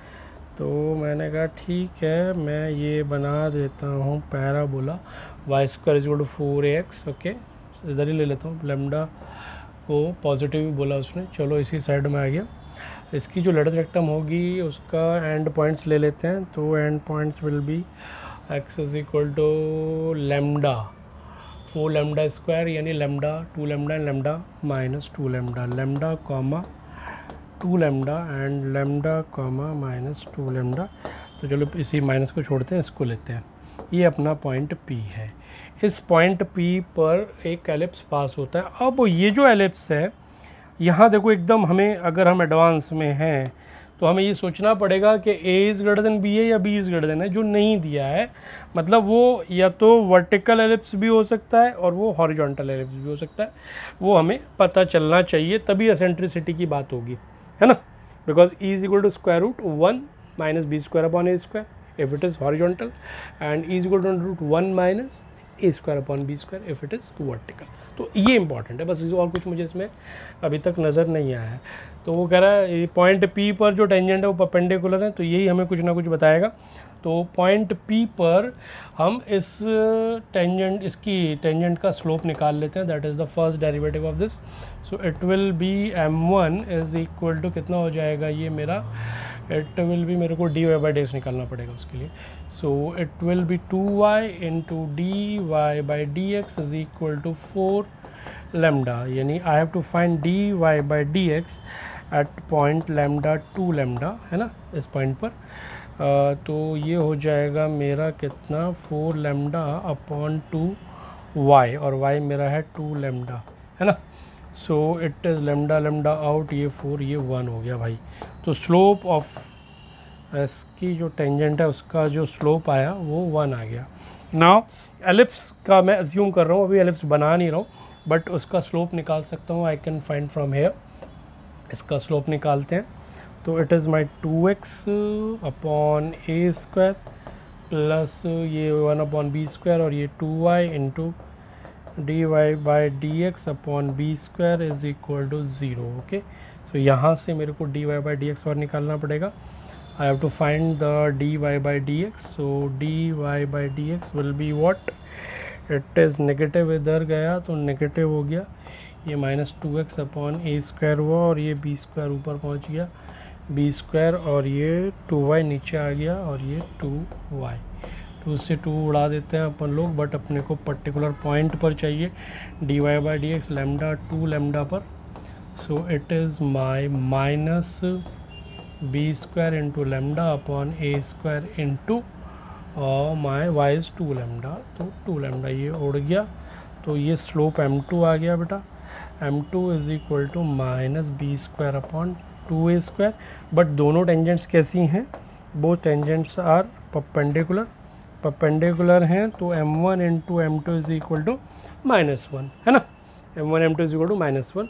तो मैंने कहा ठीक है, मैं ये बना देता हूँ parabola, y square is equal to 4ax। Okay, इधर ही ले लेता हूँ, लैम्डा को पॉजिटिव बोला उसने, चलो इसी साइड में आ गया। इसकी जो लेटस रेक्टम होगी उसका एंड पॉइंट्स ले लेते हैं। तो end points will be x is equal to lambda 4 lambda square, यानी lambda 2 lambda and lambda minus 2 lambda, lambda comma 2 lambda and lambda comma minus 2 lambda. तो चलो इसी माइनस को छोड़ते हैं, इसको लेते हैं। ये अपना पॉइंट P है। इस पॉइंट P पर एक एलिप्स पास होता है। अब ये जो एलिप्स है यहाँ देखो, एकदम हमें, अगर हम एडवांस में हैं तो हमें ये सोचना पड़ेगा कि A is greater then B है या B इज़ ग्रेटर देन है। जो नहीं दिया है, मतलब वो या तो वर्टिकल एलिप्स भी हो सकता है और वो हॉरिजॉन्टल एलिप्स भी हो सकता है, वो हमें पता चलना चाहिए, तभी एसेंट्रिसिटी की बात होगी, है ना। Because E is equal to square root 1 minus B square upon a square if it is horizontal, and E is equal to root 1 minus A square upon b square if it is vertical. तो ये important है, बस और कुछ मुझे इसमें अभी तक नज़र नहीं आया है। तो वो कह रहा है पॉइंट P पर जो टेंजेंट है वो परपेंडिकुलर है, तो यही हमें कुछ ना कुछ बताएगा। तो पॉइंट P पर हम इस टेंजेंट, इसकी टेंजेंट का स्लोप निकाल लेते हैं। That is the first derivative of this. So it will be m1 is equal to कितना हो जाएगा ये मेरा, इट विल बी, मेरे को dy/dx निकालना पड़ेगा उसके लिए। So it will be 2y into dy/dx is equal to 4 lambda, यानी I have to find dy/dx at point lambda 2 lambda, है ना, इस पॉइंट पर। तो ये हो जाएगा मेरा कितना, 4 लैम्डा अपॉन 2y, और y मेरा है 2 लैम्डा, है ना। सो it is lambda lambda out, ये 4, ये 1 हो गया भाई। तो स्लोप ऑफ इसकी जो टेंजेंट है उसका जो स्लोप आया वो 1 आ गया। नाउ एलिप्स का मैं अज्यूम कर रहा हूँ, अभी एलिप्स बना नहीं रहा हूँ, बट उसका स्लोप निकाल सकता हूँ। I can find from here, इसका स्लोप निकालते हैं। तो it is my 2x upon a square plus ये 1 अपॉन बी स्क्वायर, और ये 2y into dy/dx upon b square is equal to 0। Okay, so यहाँ से मेरे को dy/dx और निकालना पड़ेगा। I have to find the dy/dx। So dy/dx will be what, it is negative, इधर गया तो नेगेटिव हो गया, ये minus 2x upon a square हुआ, और ये बी स्क्वायर ऊपर पहुँच गया, बी स्क्वायर, और ये 2y नीचे आ गया, और ये 2y। 2 से 2 उड़ा देते हैं अपन लोग, बट अपने को पर्टिकुलर पॉइंट पर चाहिए dy/dx लैम्डा 2 लैम्डा पर। so it is my minus b square into lambda upon a square into my y is 2 lambda, तो 2 lambda ये उड़ गया, तो ये स्लोप m2 आ गया बेटा, m2 is equal to minus B square upon 2a square. But दोनों tangents कैसी हैं, बोथ टेंजेंट्स आर परपेंडिकुलर हैं, तो m1 into m2 is equal to -1 है ना, m1 m2 is equal to -1,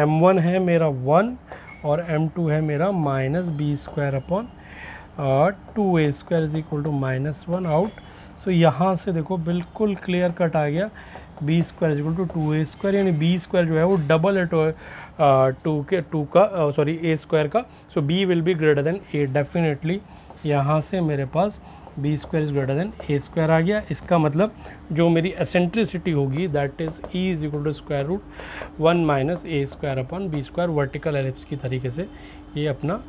m1 है मेरा 1 और m2 है मेरा minus B square upon 2a square is equal to -1 out. So यहाँ से देखो बिल्कुल क्लियर कट आ गया, b square is equal to 2a square, यानी बी स्क्वायर जो है वो डबल है टू का सॉरी ए स्क्वायर का, so b will be greater than a definitely. यहाँ से मेरे पास b square is greater than a square आ गया। इसका मतलब जो मेरी एसेंट्रिसिटी होगी that is e is equal to square root 1 minus A square upon b square. Vertical ellipse की तरीके से ये अपना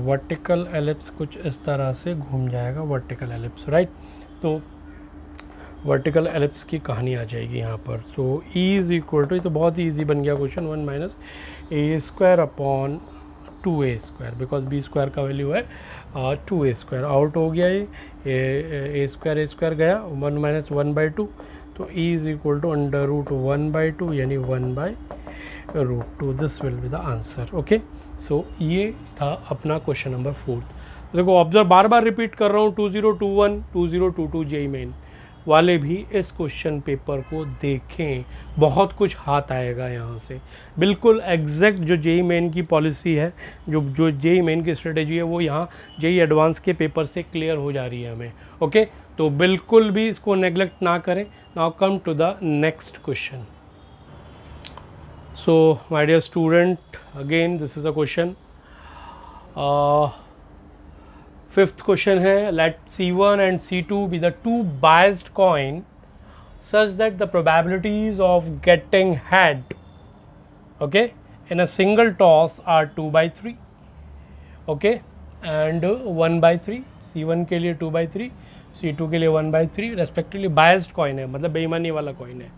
वर्टिकल एलिप्स कुछ इस तरह से घूम जाएगा, वर्टिकल एलिप्स राइट। तो वर्टिकल एलिप्स की कहानी आ जाएगी यहाँ पर। तो ई इज इक्वल टू, ये तो बहुत ही ईजी बन गया question, 1 minus A square upon 2a square, because b square का वैल्यू है 2a स्क्वायर। आउट हो गया ये, ए स्क्वायर गया, 1 माइनस 1/2, तो e is equal to under root 1/2 यानी 1/√2। This will be the answer. Okay, so ये था अपना क्वेश्चन नंबर 4। देखो ऑब्जर्व, बार बार रिपीट कर रहा हूँ, 2021 2022 जेईई मेन वाले भी इस क्वेश्चन पेपर को देखें, बहुत कुछ हाथ आएगा यहाँ से। बिल्कुल एग्जैक्ट जो जेईई मेन की पॉलिसी है, जो जेईई मेन की स्ट्रेटेजी है, वो यहाँ जेईई एडवांस के पेपर से क्लियर हो जा रही है हमें। ओके, तो बिल्कुल भी इसको नेग्लेक्ट ना करें। Now come to the next question. So my dear student, again this is a question, 5th question है, let C1 and C2 be the two biased coin such that the probabilities of getting head, okay, in a single toss are 2/3, okay, and 1/3। C1 के लिए 2/3, C2 के लिए 1/3 respectively. Biased coin है, मतलब बेईमानी वाला coin है,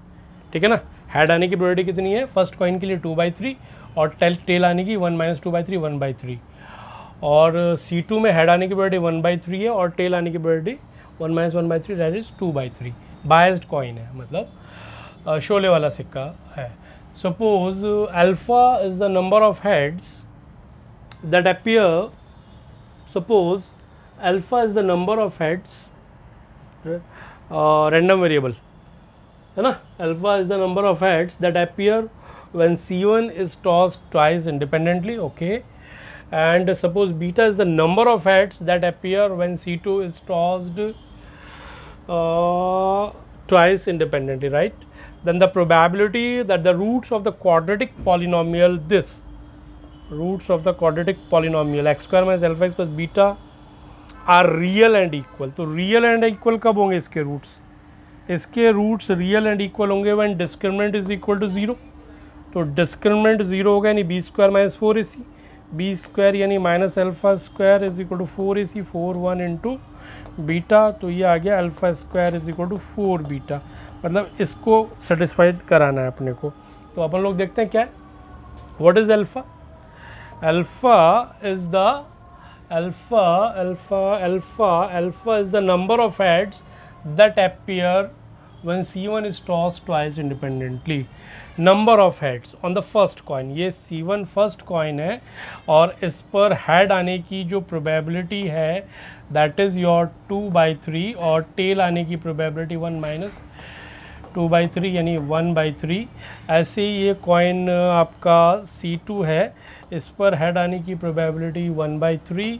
ठीक है ना। हेड आने की प्रोबेबिलिटी कितनी है, फर्स्ट कॉइन के लिए 2/3 और टेल आने की 1 माइनस 2/3 1/3, और C2 में हेड आने की प्रोबेबिलिटी 1/3 है और टेल आने की probability 1 minus 1/3 that is 2/3। Biased coin है, मतलब शोले वाला सिक्का है। Suppose alpha is the number of heads that appear, suppose alpha is the number of heads, random variable है ना, alpha is the number of heads that appear when C1 is tossed twice independently, okay, and suppose beta is the number of heads that appear when C2 is tossed twice independently, right? Then the probability that the roots of the quadratic polynomial, this roots of the quadratic polynomial x square minus alpha x plus beta are real and equal। तो real and equal कब होंगे इसके roots? इसके roots real and equal होंगे when discriminant is equal to 0। तो discriminant 0 होगा यानी b square minus 4ac, b square यानी minus alpha square is equal to 4ac 4 1 into beta, तो ये आ गया alpha square is equal to 4 beta. मतलब इसको सेटिस्फाइड कराना है अपने को। तो अपन लोग देखते हैं क्या है, what is alpha. Alpha is the alpha is the number of heads that appear when C1 is tossed twice independently। Number of heads on the first coin, ये C1 फर्स्ट कॉइन है और इस पर हेड आने की जो probability है that is your 2/3 और टेल आने की प्रोबेबिलिटी 1 माइनस 2/3 यानी 1/3। ऐसे ही ये कॉइन आपका C2 है, इस पर हेड आने की प्रोबेबिलिटी 1/3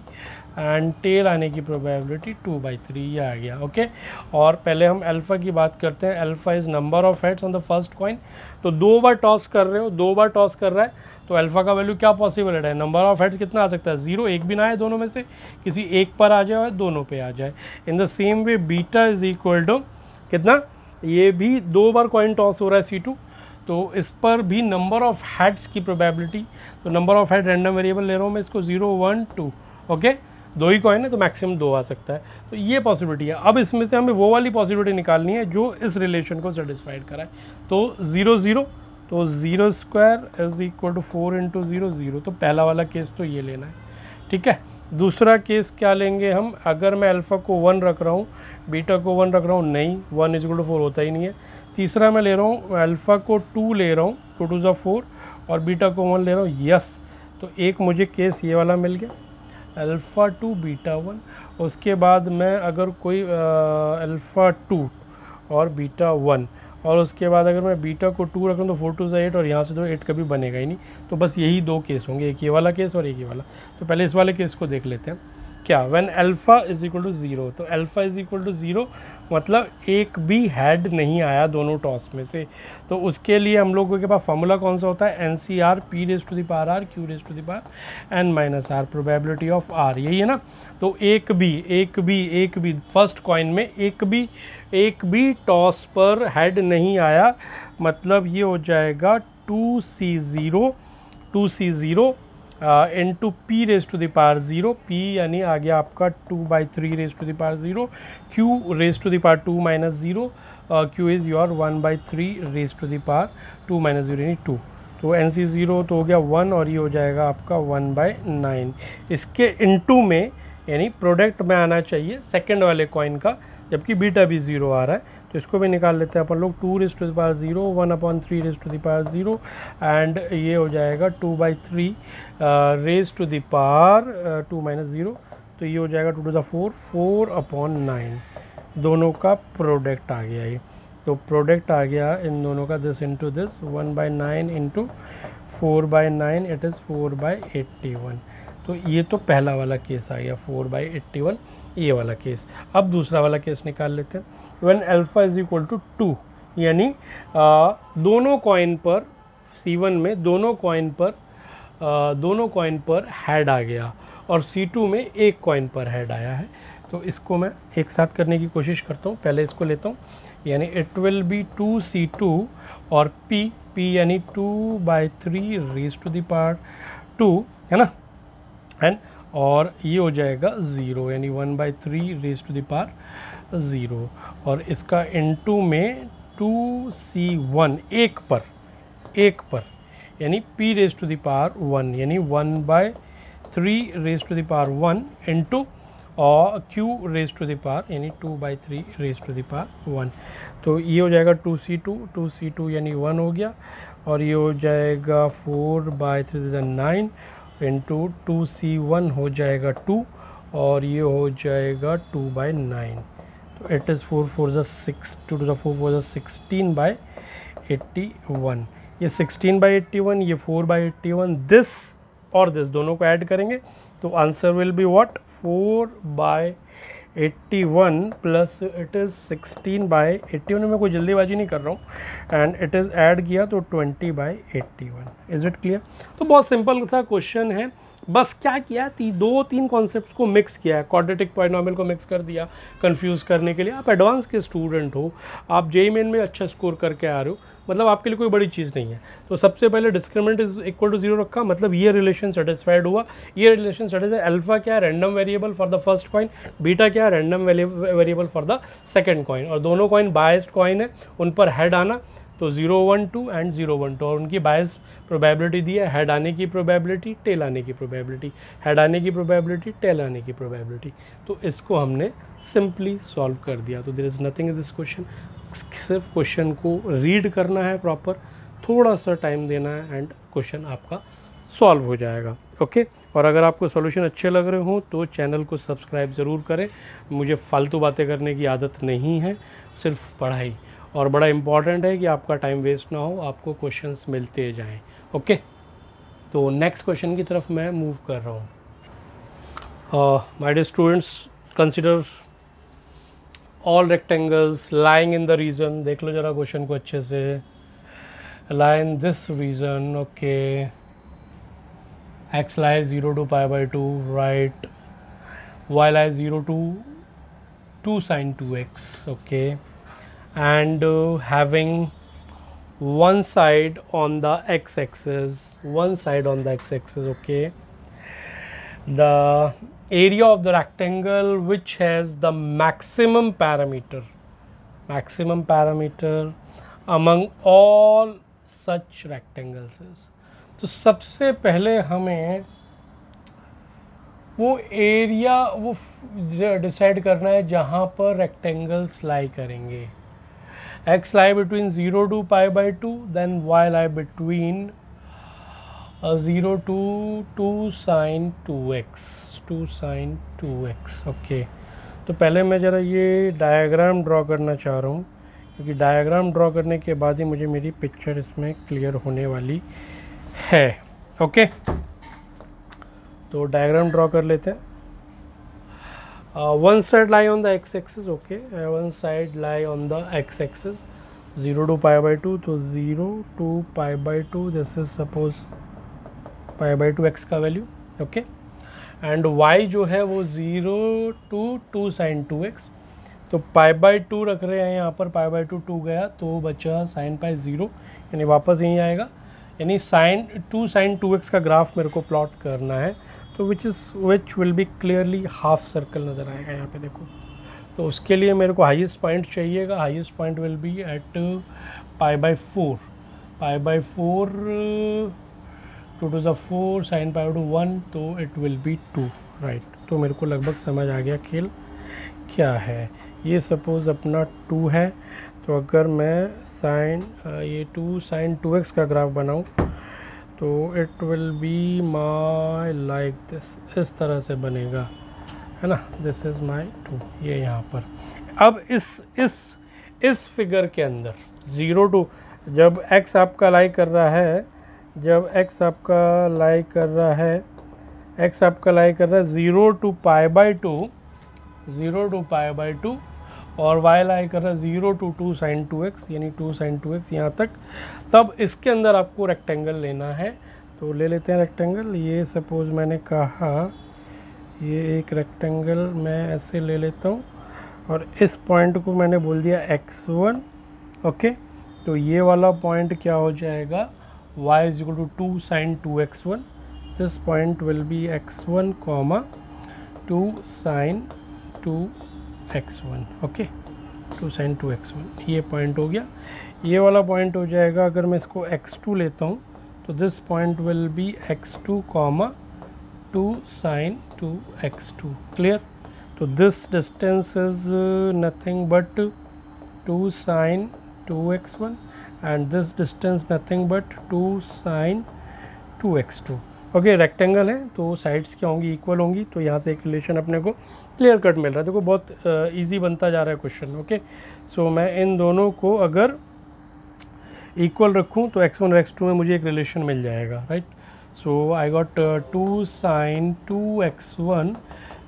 एंड टेल आने की प्रोबेबिलिटी 2/3, ये आ गया। ओके, और पहले हम अल्फ़ा की बात करते हैं। Alpha is number of heads on the first coin. तो 2 बार टॉस कर रहे हो, 2 बार टॉस कर रहा है, तो अल्फ़ा का वैल्यू क्या पॉसिबल है, नंबर ऑफ हेड्स कितना आ सकता है, 0, एक भी ना आए दोनों में से, किसी एक पर आ जाए और दोनों पे आ जाए। In the same way beta is equal to कितना, ये भी 2 बार कॉइन टॉस हो रहा है C2, तो इस पर भी नंबर ऑफ हेड्स की प्रोबेबिलिटी, तो number of head random variable ले रहा हूँ मैं इसको 0 1 2, ओके, 2 ही कॉइन है तो मैक्सिमम 2 आ सकता है। तो ये पॉसिबिलिटी है। अब इसमें से हमें वो वाली पॉसिबिलिटी निकालनी है जो इस रिलेशन को सेटिस्फाइड कराए। तो 0 0 तो 0 square is equal to 4 into 0 0। तो पहला वाला केस तो ये लेना है, ठीक है। दूसरा केस क्या लेंगे हम, अगर मैं अल्फ़ा को 1 रख रहा हूँ, बीटा को 1 रख रहा हूँ, नहीं 1 इज इक्वल टू 4 होता ही नहीं है। तीसरा मैं ले रहा हूँ अल्फ़ा को 2 ले रहा हूँ, 2 2 4 और बीटा को 1 ले रहा हूँ, यस। तो एक मुझे केस ये वाला मिल गया, अल्फ़ा 2 बीटा 1। उसके बाद मैं अगर कोई अल्फ़ा 2 और बीटा 1, और उसके बाद अगर मैं बीटा को 2 रखूँ तो 4 2 8, और यहाँ से तो 8 कभी बनेगा ही नहीं। तो बस यही दो केस होंगे, एक ये वाला केस और एक ये वाला। तो पहले इस वाले केस को देख लेते हैं। क्या, when alpha is equal to 0, तो अल्फ़ा इज इक्वल टू 0 मतलब एक भी हेड नहीं आया दोनों टॉस में से। तो उसके लिए हम लोगों के पास फॉर्मूला कौन सा होता है, NCR P raise to the power R Q raise to the power N minus R, probability of R, यही है ना। तो एक भी फर्स्ट कॉइन में एक भी टॉस पर हेड नहीं आया, मतलब ये हो जाएगा 2C0 into p raise to the power 0, p यानी आ गया आपका 2/3 raise to the power 0, q raise to the power 2 minus 0, q is your 1/3 raise to the power 2 minus 0 यानी 2। तो NC0 तो हो गया 1 और ये हो जाएगा आपका 1/9। इसके इनटू में यानी प्रोडक्ट में आना चाहिए सेकंड वाले कॉइन का, जबकि बीटा भी 0 आ रहा है। तो इसको भी निकाल लेते हैं अपन लोग, 2 raise to the power 0, 1/3 raise to the power 0 and ये हो जाएगा 2/3 raise to the power 2 minus 0। तो ये हो जाएगा 2 to the 4, 4/9। दोनों का प्रोडक्ट आ गया ये। तो प्रोडक्ट आ गया इन दोनों का, this into this, 1/9 into 4/9, it is 4/81। तो ये तो पहला वाला केस आ गया 4/81, ये वाला केस। अब दूसरा वाला केस निकाल लेते हैं। When alpha is equal to 2, यानी दोनों कॉइन पर C1 में दोनों कॉइन पर हेड आ गया और C2 में एक कॉइन पर हेड आया है। तो इसको मैं एक साथ करने की कोशिश करता हूँ। पहले इसको लेता हूँ, यानी इट विल बी 2C2 और P यानी 2/3 रेज़ टू द पावर 2, है ना, एंड और ये हो जाएगा 0 यानी 1/3 रेज़ टू द पावर 0, और इसका इनटू में 2C1 एक पर यानी P raise to the power 1 यानी 1/3 raise to the power 1 into और Q raise to the power यानी 2/3 रेज़ टू द पावर 1। तो ये हो जाएगा 2C2 यानी 1 हो गया, और ये हो जाएगा 4/3 9 इंटू 2C1 हो जाएगा 2, और ये हो जाएगा 2/9। तो इट इज़ 4 4 6, 2 to the 4 4 16/81। ये 16/81, ये 4/81, दिस और दिस दोनों को ऐड करेंगे तो answer will be what, 4/81 plus it is 16/81। मैं कोई जल्दीबाजी नहीं कर रहा हूँ, एंड इट इज़ ऐड किया तो 20/81। Is it clear? तो बहुत सिंपल सा क्वेश्चन है, बस क्या किया, 2-3 कॉन्सेप्ट्स को मिक्स किया है, क्वाड्रेटिक पॉलिनोमियल को मिक्स कर दिया कंफ्यूज करने के लिए। आप एडवांस के स्टूडेंट हो, आप JEE मेन में अच्छा स्कोर करके आ रहे हो, मतलब आपके लिए कोई बड़ी चीज़ नहीं है। तो सबसे पहले डिस्क्रिमिनेंट इज इक्वल टू 0 रखा, मतलब ये रिलेशन सेटिस्फाइड हुआ। ये रिलेशन सेटिस्फाइड, अल्फा क्या है, random variable for the first coin, beta क्या है, random variable for the second coin, और दोनों कॉइन बायस्ड कॉइन है, उन पर हेड आना तो 0 1 2 एंड 0 1 2, और उनकी बायस प्रोबेबिलिटी दी है, हेड आने की प्रोबेबिलिटी, टेल आने की प्रोबेबिलिटी, हेड आने की प्रोबेबिलिटी, टेल आने की प्रोबेबिलिटी। तो इसको हमने सिंपली सॉल्व कर दिया। तो there is nothing in this question, सिर्फ क्वेश्चन को रीड करना है प्रॉपर, थोड़ा सा टाइम देना है एंड क्वेश्चन आपका सॉल्व हो जाएगा। ओके, और अगर आपको सॉल्यूशन अच्छे लग रहे हो तो चैनल को सब्सक्राइब ज़रूर करें। मुझे फालतू बातें करने की आदत नहीं है, सिर्फ पढ़ाई, और बड़ा इम्पॉर्टेंट है कि आपका टाइम वेस्ट ना हो, आपको क्वेश्चंस मिलते जाएं। ओके, तो नेक्स्ट क्वेश्चन की तरफ मैं मूव कर रहा हूँ। My dear students, consider all rectangles lying in the region. देख लो जरा क्वेश्चन को अच्छे से, line this region. Okay, x lies 0 to π/2, right, y lies 0 to 2 sin 2x, okay, and having one side on the x-axis, okay, the area of the rectangle which has the maximum parameter among all such rectangles is. तो सबसे पहले हमें वो area वो decide करना है जहाँ पर रेक्टेंगल्स लाई करेंगे। x lie between 0 to pi by 2, then y lie between 0 to 2 sin 2x, 2 sin 2x। Okay, तो पहले मैं ज़रा ये डायग्राम ड्रॉ करना चाह रहा हूँ, क्योंकि डायग्राम ड्रॉ करने के बाद ही मुझे मेरी पिक्चर इसमें क्लियर होने वाली है। ओके, तो डायग्राम ड्रॉ कर लेते हैं। one side lie on the x-axis, okay, one side lie on the x-axis 0 to pi by 2, तो 0 to pi by 2, this is suppose pi by 2 x का वैल्यू, ओके, एंड y जो है वो 0 to 2 sin 2x, तो pi by 2 रख रहे हैं यहाँ पर, pi by 2 2 गया तो बचा sin pi 0, यानी वापस यहीं आएगा, यानी sin 2 sin 2x का ग्राफ मेरे को प्लॉट करना है, तो which will be clearly half circle नज़र आएगा यहाँ पे देखो। तो उसके लिए मेरे को हाईएस्ट पॉइंट चाहिएगा, highest point will be at pi by 4, pi by 4 2 to the 4 sin pi to 1, तो इट विल बी 2, राइट। तो मेरे को लगभग समझ आ गया खेल क्या है। ये सपोज़ अपना 2 है, तो अगर मैं ये 2 sin 2x का ग्राफ बनाऊँ तो it will be my like this, इस तरह से बनेगा, है ना, दिस इज़ माई 2, ये यहाँ पर। अब इस फिगर के अंदर 0 to, जब x आपका लाई कर रहा है, जब x आपका लाई कर रहा है, x आपका लाई कर रहा है 0 to pi by 2, 0 to pi by 2, और y लाई कर रहा है 0 to 2 sin 2x, यानी 2 sin 2x यहाँ तक। तब इसके अंदर आपको रेक्टेंगल लेना है, तो ले लेते हैं रेक्टेंगल। ये सपोज़ मैंने कहा ये एक रेक्टेंगल मैं ऐसे ले लेता हूँ, और इस पॉइंट को मैंने बोल दिया x1, ओके, तो ये वाला पॉइंट क्या हो जाएगा, y is equal to 2 sin 2x1, this point will B x1, 2 sin 2x1, okay, 2 sin 2x1, ये पॉइंट हो गया। ये वाला पॉइंट हो जाएगा, अगर मैं इसको x2 लेता हूँ तो this point will be x2, 2 sin 2x2, clear. तो this distance is nothing but 2 sin 2x1 and this distance nothing but 2 sin 2x2, okay. Rectangle है तो साइड्स क्या होंगी, इक्वल होंगी, तो यहाँ से एक रिलेशन अपने को क्लियर कट मिल रहा है। देखो बहुत इजी बनता जा रहा है क्वेश्चन, ओके। सो मैं इन दोनों को अगर इक्वल रखूँ तो x1 और x2 में मुझे एक रिलेशन मिल जाएगा, right. So I got 2 sin 2x1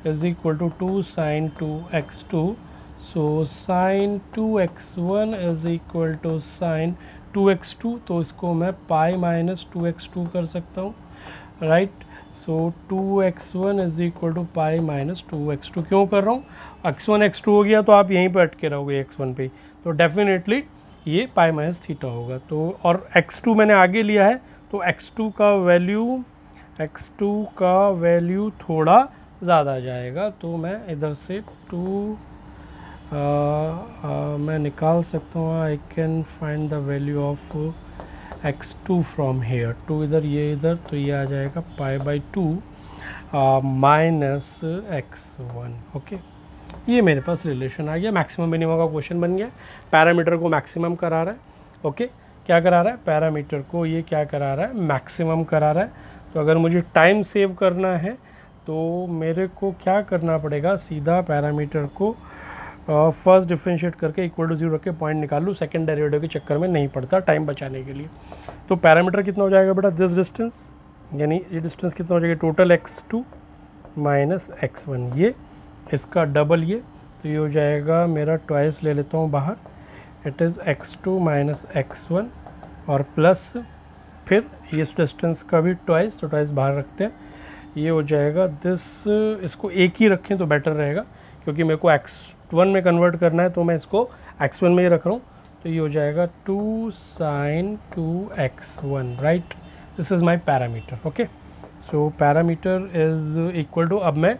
is equal to 2 sin 2x2, so sin 2x1 is equal to sin 2x2, तो इसको मैं पाई माइनस 2x2 कर सकता हूँ, right. So 2x1 is equal to pi minus 2x2। क्यों कर रहा हूँ, x1 x2 हो गया तो आप यहीं पर अटके रहोगे x1 पे, तो डेफिनेटली ये पाई माइनस थीटा होगा। तो और x2 मैंने आगे लिया है, तो x2 का वैल्यू थोड़ा ज़्यादा आ जाएगा, तो मैं इधर से 2 मैं निकाल सकता हूँ, I can find the value of x2 from here, 2 इधर ये इधर, तो ये आ जाएगा pi by 2 minus x1, okay. ये मेरे पास रिलेशन आ गया, मैक्सिमम मिनिमम का क्वेश्चन बन गया। पैरामीटर को मैक्सिमम करा रहा है, ओके। क्या करा रहा है, पैरामीटर को ये क्या करा रहा है, मैक्सिमम करा रहा है। तो अगर मुझे टाइम सेव करना है तो मेरे को क्या करना पड़ेगा, सीधा पैरामीटर को फर्स्ट डिफ्रेंशिएट करके इक्वल टू 0 रख के पॉइंट निकाल लूँ, सेकंड डेरिवेटिव के चक्कर में नहीं पड़ता टाइम बचाने के लिए। तो पैरामीटर कितना हो जाएगा बेटा, दिस डिस्टेंस, यानी ये डिस्टेंस कितना हो जाएगा, टोटल x2 माइनस x1, ये इसका डबल ये, तो ये हो जाएगा मेरा ट्वाइस ले लेता हूँ बाहर, it is x2 minus x1, और प्लस फिर इस डिस्टेंस का भी ट्वाइस, तो ट्वाइस बाहर रखते हैं, ये हो जाएगा दिस, इसको एक ही रखें तो बेटर रहेगा, क्योंकि मेरे को x1 में कन्वर्ट करना है, तो मैं इसको x1 में ही रख रहा हूँ, तो ये हो जाएगा 2 sin 2x1, right. This is my parameter, okay. So parameter is equal to, अब मैं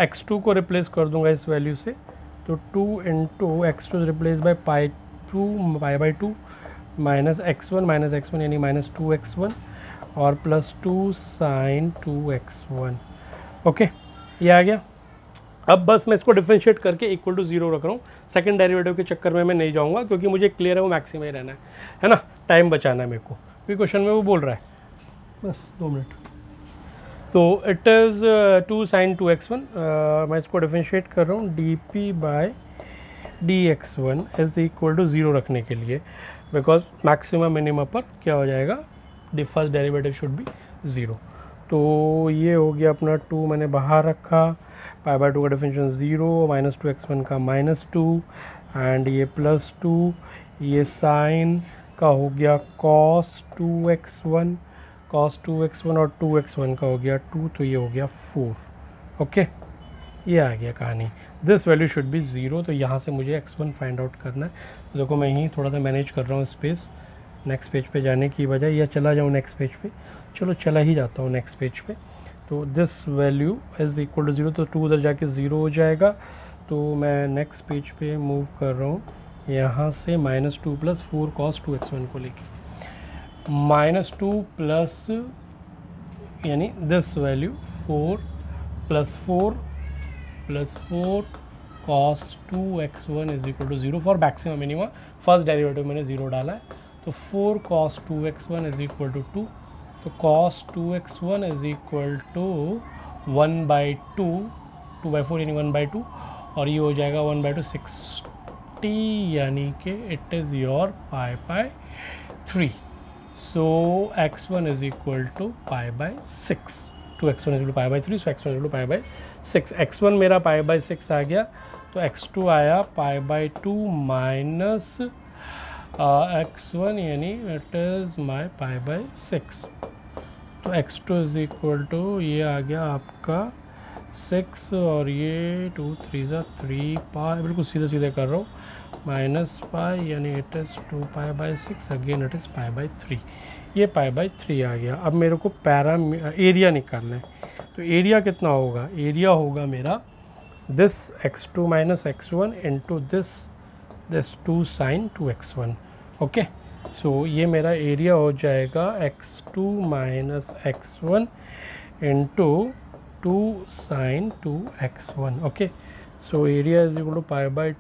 x2 को रिप्लेस कर दूंगा इस वैल्यू से, तो 2 into x2 replace by pi by 2, -x1 यानी -2x1 और +2 sin 2x1। ओके, ये आ गया। अब बस मैं इसको डिफरेंशिएट करके इक्वल टू 0 रख रहा हूँ। सेकंड डेरिवेटिव के चक्कर में मैं नहीं जाऊँगा क्योंकि मुझे क्लियर है वो मैक्सिमम ही रहना है ना, टाइम बचाना है मेरे को, क्योंकि क्वेश्चन में वो बोल रहा है। बस 2 मिनट। तो इट इज़ 2 sin 2x1, मैं इसको डिफरेंशिएट कर रहा हूँ dp/dx1 इज इक्वल टू 0 रखने के लिए, बिकॉज मैक्सिमम मिनिमम पर क्या हो जाएगा, the first derivative should be 0। तो ये हो गया अपना 2 मैंने बाहर रखा, π/2 का डिफरेंशियल 0, -2x1 का -2 एंड ये +2, ये साइन का हो गया cos 2x1 और 2x1 का हो गया 2, तो ये हो गया 4। ओके, ये आ गया कहानी। दिस वैल्यू शुड बी 0, तो यहाँ से मुझे x1 फाइंड आउट करना है। तो देखो मैं ही थोड़ा सा मैनेज कर रहा हूँ स्पेस, नेक्स्ट पेज पे जाने की बजाय, या चला जाऊँ नेक्स्ट पेज पे, चलो चला ही जाता हूँ नेक्स्ट पेज पे। तो this value is equal to 0, तो 2 उधर जाके 0 हो जाएगा। तो मैं नेक्स्ट पेज पे मूव कर रहा हूँ यहाँ से, -2 + 4 cos 2x1 को लेके, -2 प्लस यानी this value 4 + 4 cos 2x1 is equal to 0 for maximum minima. First derivative मैंने 0 डाला है, तो 4 cos 2x1 is equal to 2, तो cos 2x1 is equal to 1/2, 2/4 यानी 1/2, और ये हो जाएगा 1/2 60, यानी कि it is your π/3। So x1 is equal to π/6, 2x1 is equal to π/3, so x1 is equal to π/6। x1 मेरा π/6 आ गया, तो x2 आया π/2 माइनस x1, यानी इट इज़ माई π/6। तो x2 इज इक्वल टू, ये आ गया आपका 6, और ये 2 3 3 π, बिल्कुल सीधे सीधे कर रहा हूँ, -π, यानी it is 2π/6, again it is π/3। ये π/3 आ गया। अब मेरे को एरिया निकालना है, तो एरिया कितना होगा, एरिया होगा मेरा this x2 - x1 into this 2 sin 2x1। Okay, so ये मेरा एरिया हो जाएगा x2 - x1 into 2 sin 2x1। Okay, so area is equal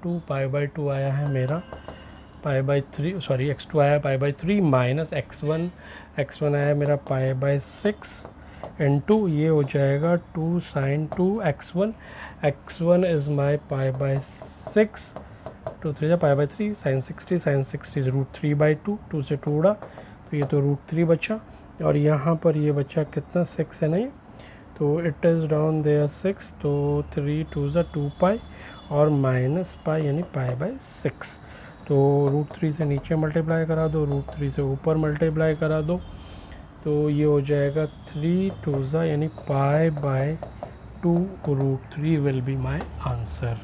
to π/2 आया है मेरा π/3, सॉरी x2 आया π/3 माइनस x1 आया मेरा π/6 इंटू ये हो जाएगा 2 sin 2x1, x1 is my π/6, 2 3 π/3 sin 60 is √3/2, 2 से 2 उड़ा, तो ये तो √3 बचा, और यहाँ पर ये बचा कितना, 6 है नहीं, तो इट इज़ डाउन देयर 6, तो 3 2 2π और -π यानी π/6। तो √3 से नीचे मल्टीप्लाई करा दो, √3 से ऊपर मल्टीप्लाई करा दो, तो ये हो जाएगा 3 2 यानी π/2 √3 will be my answer,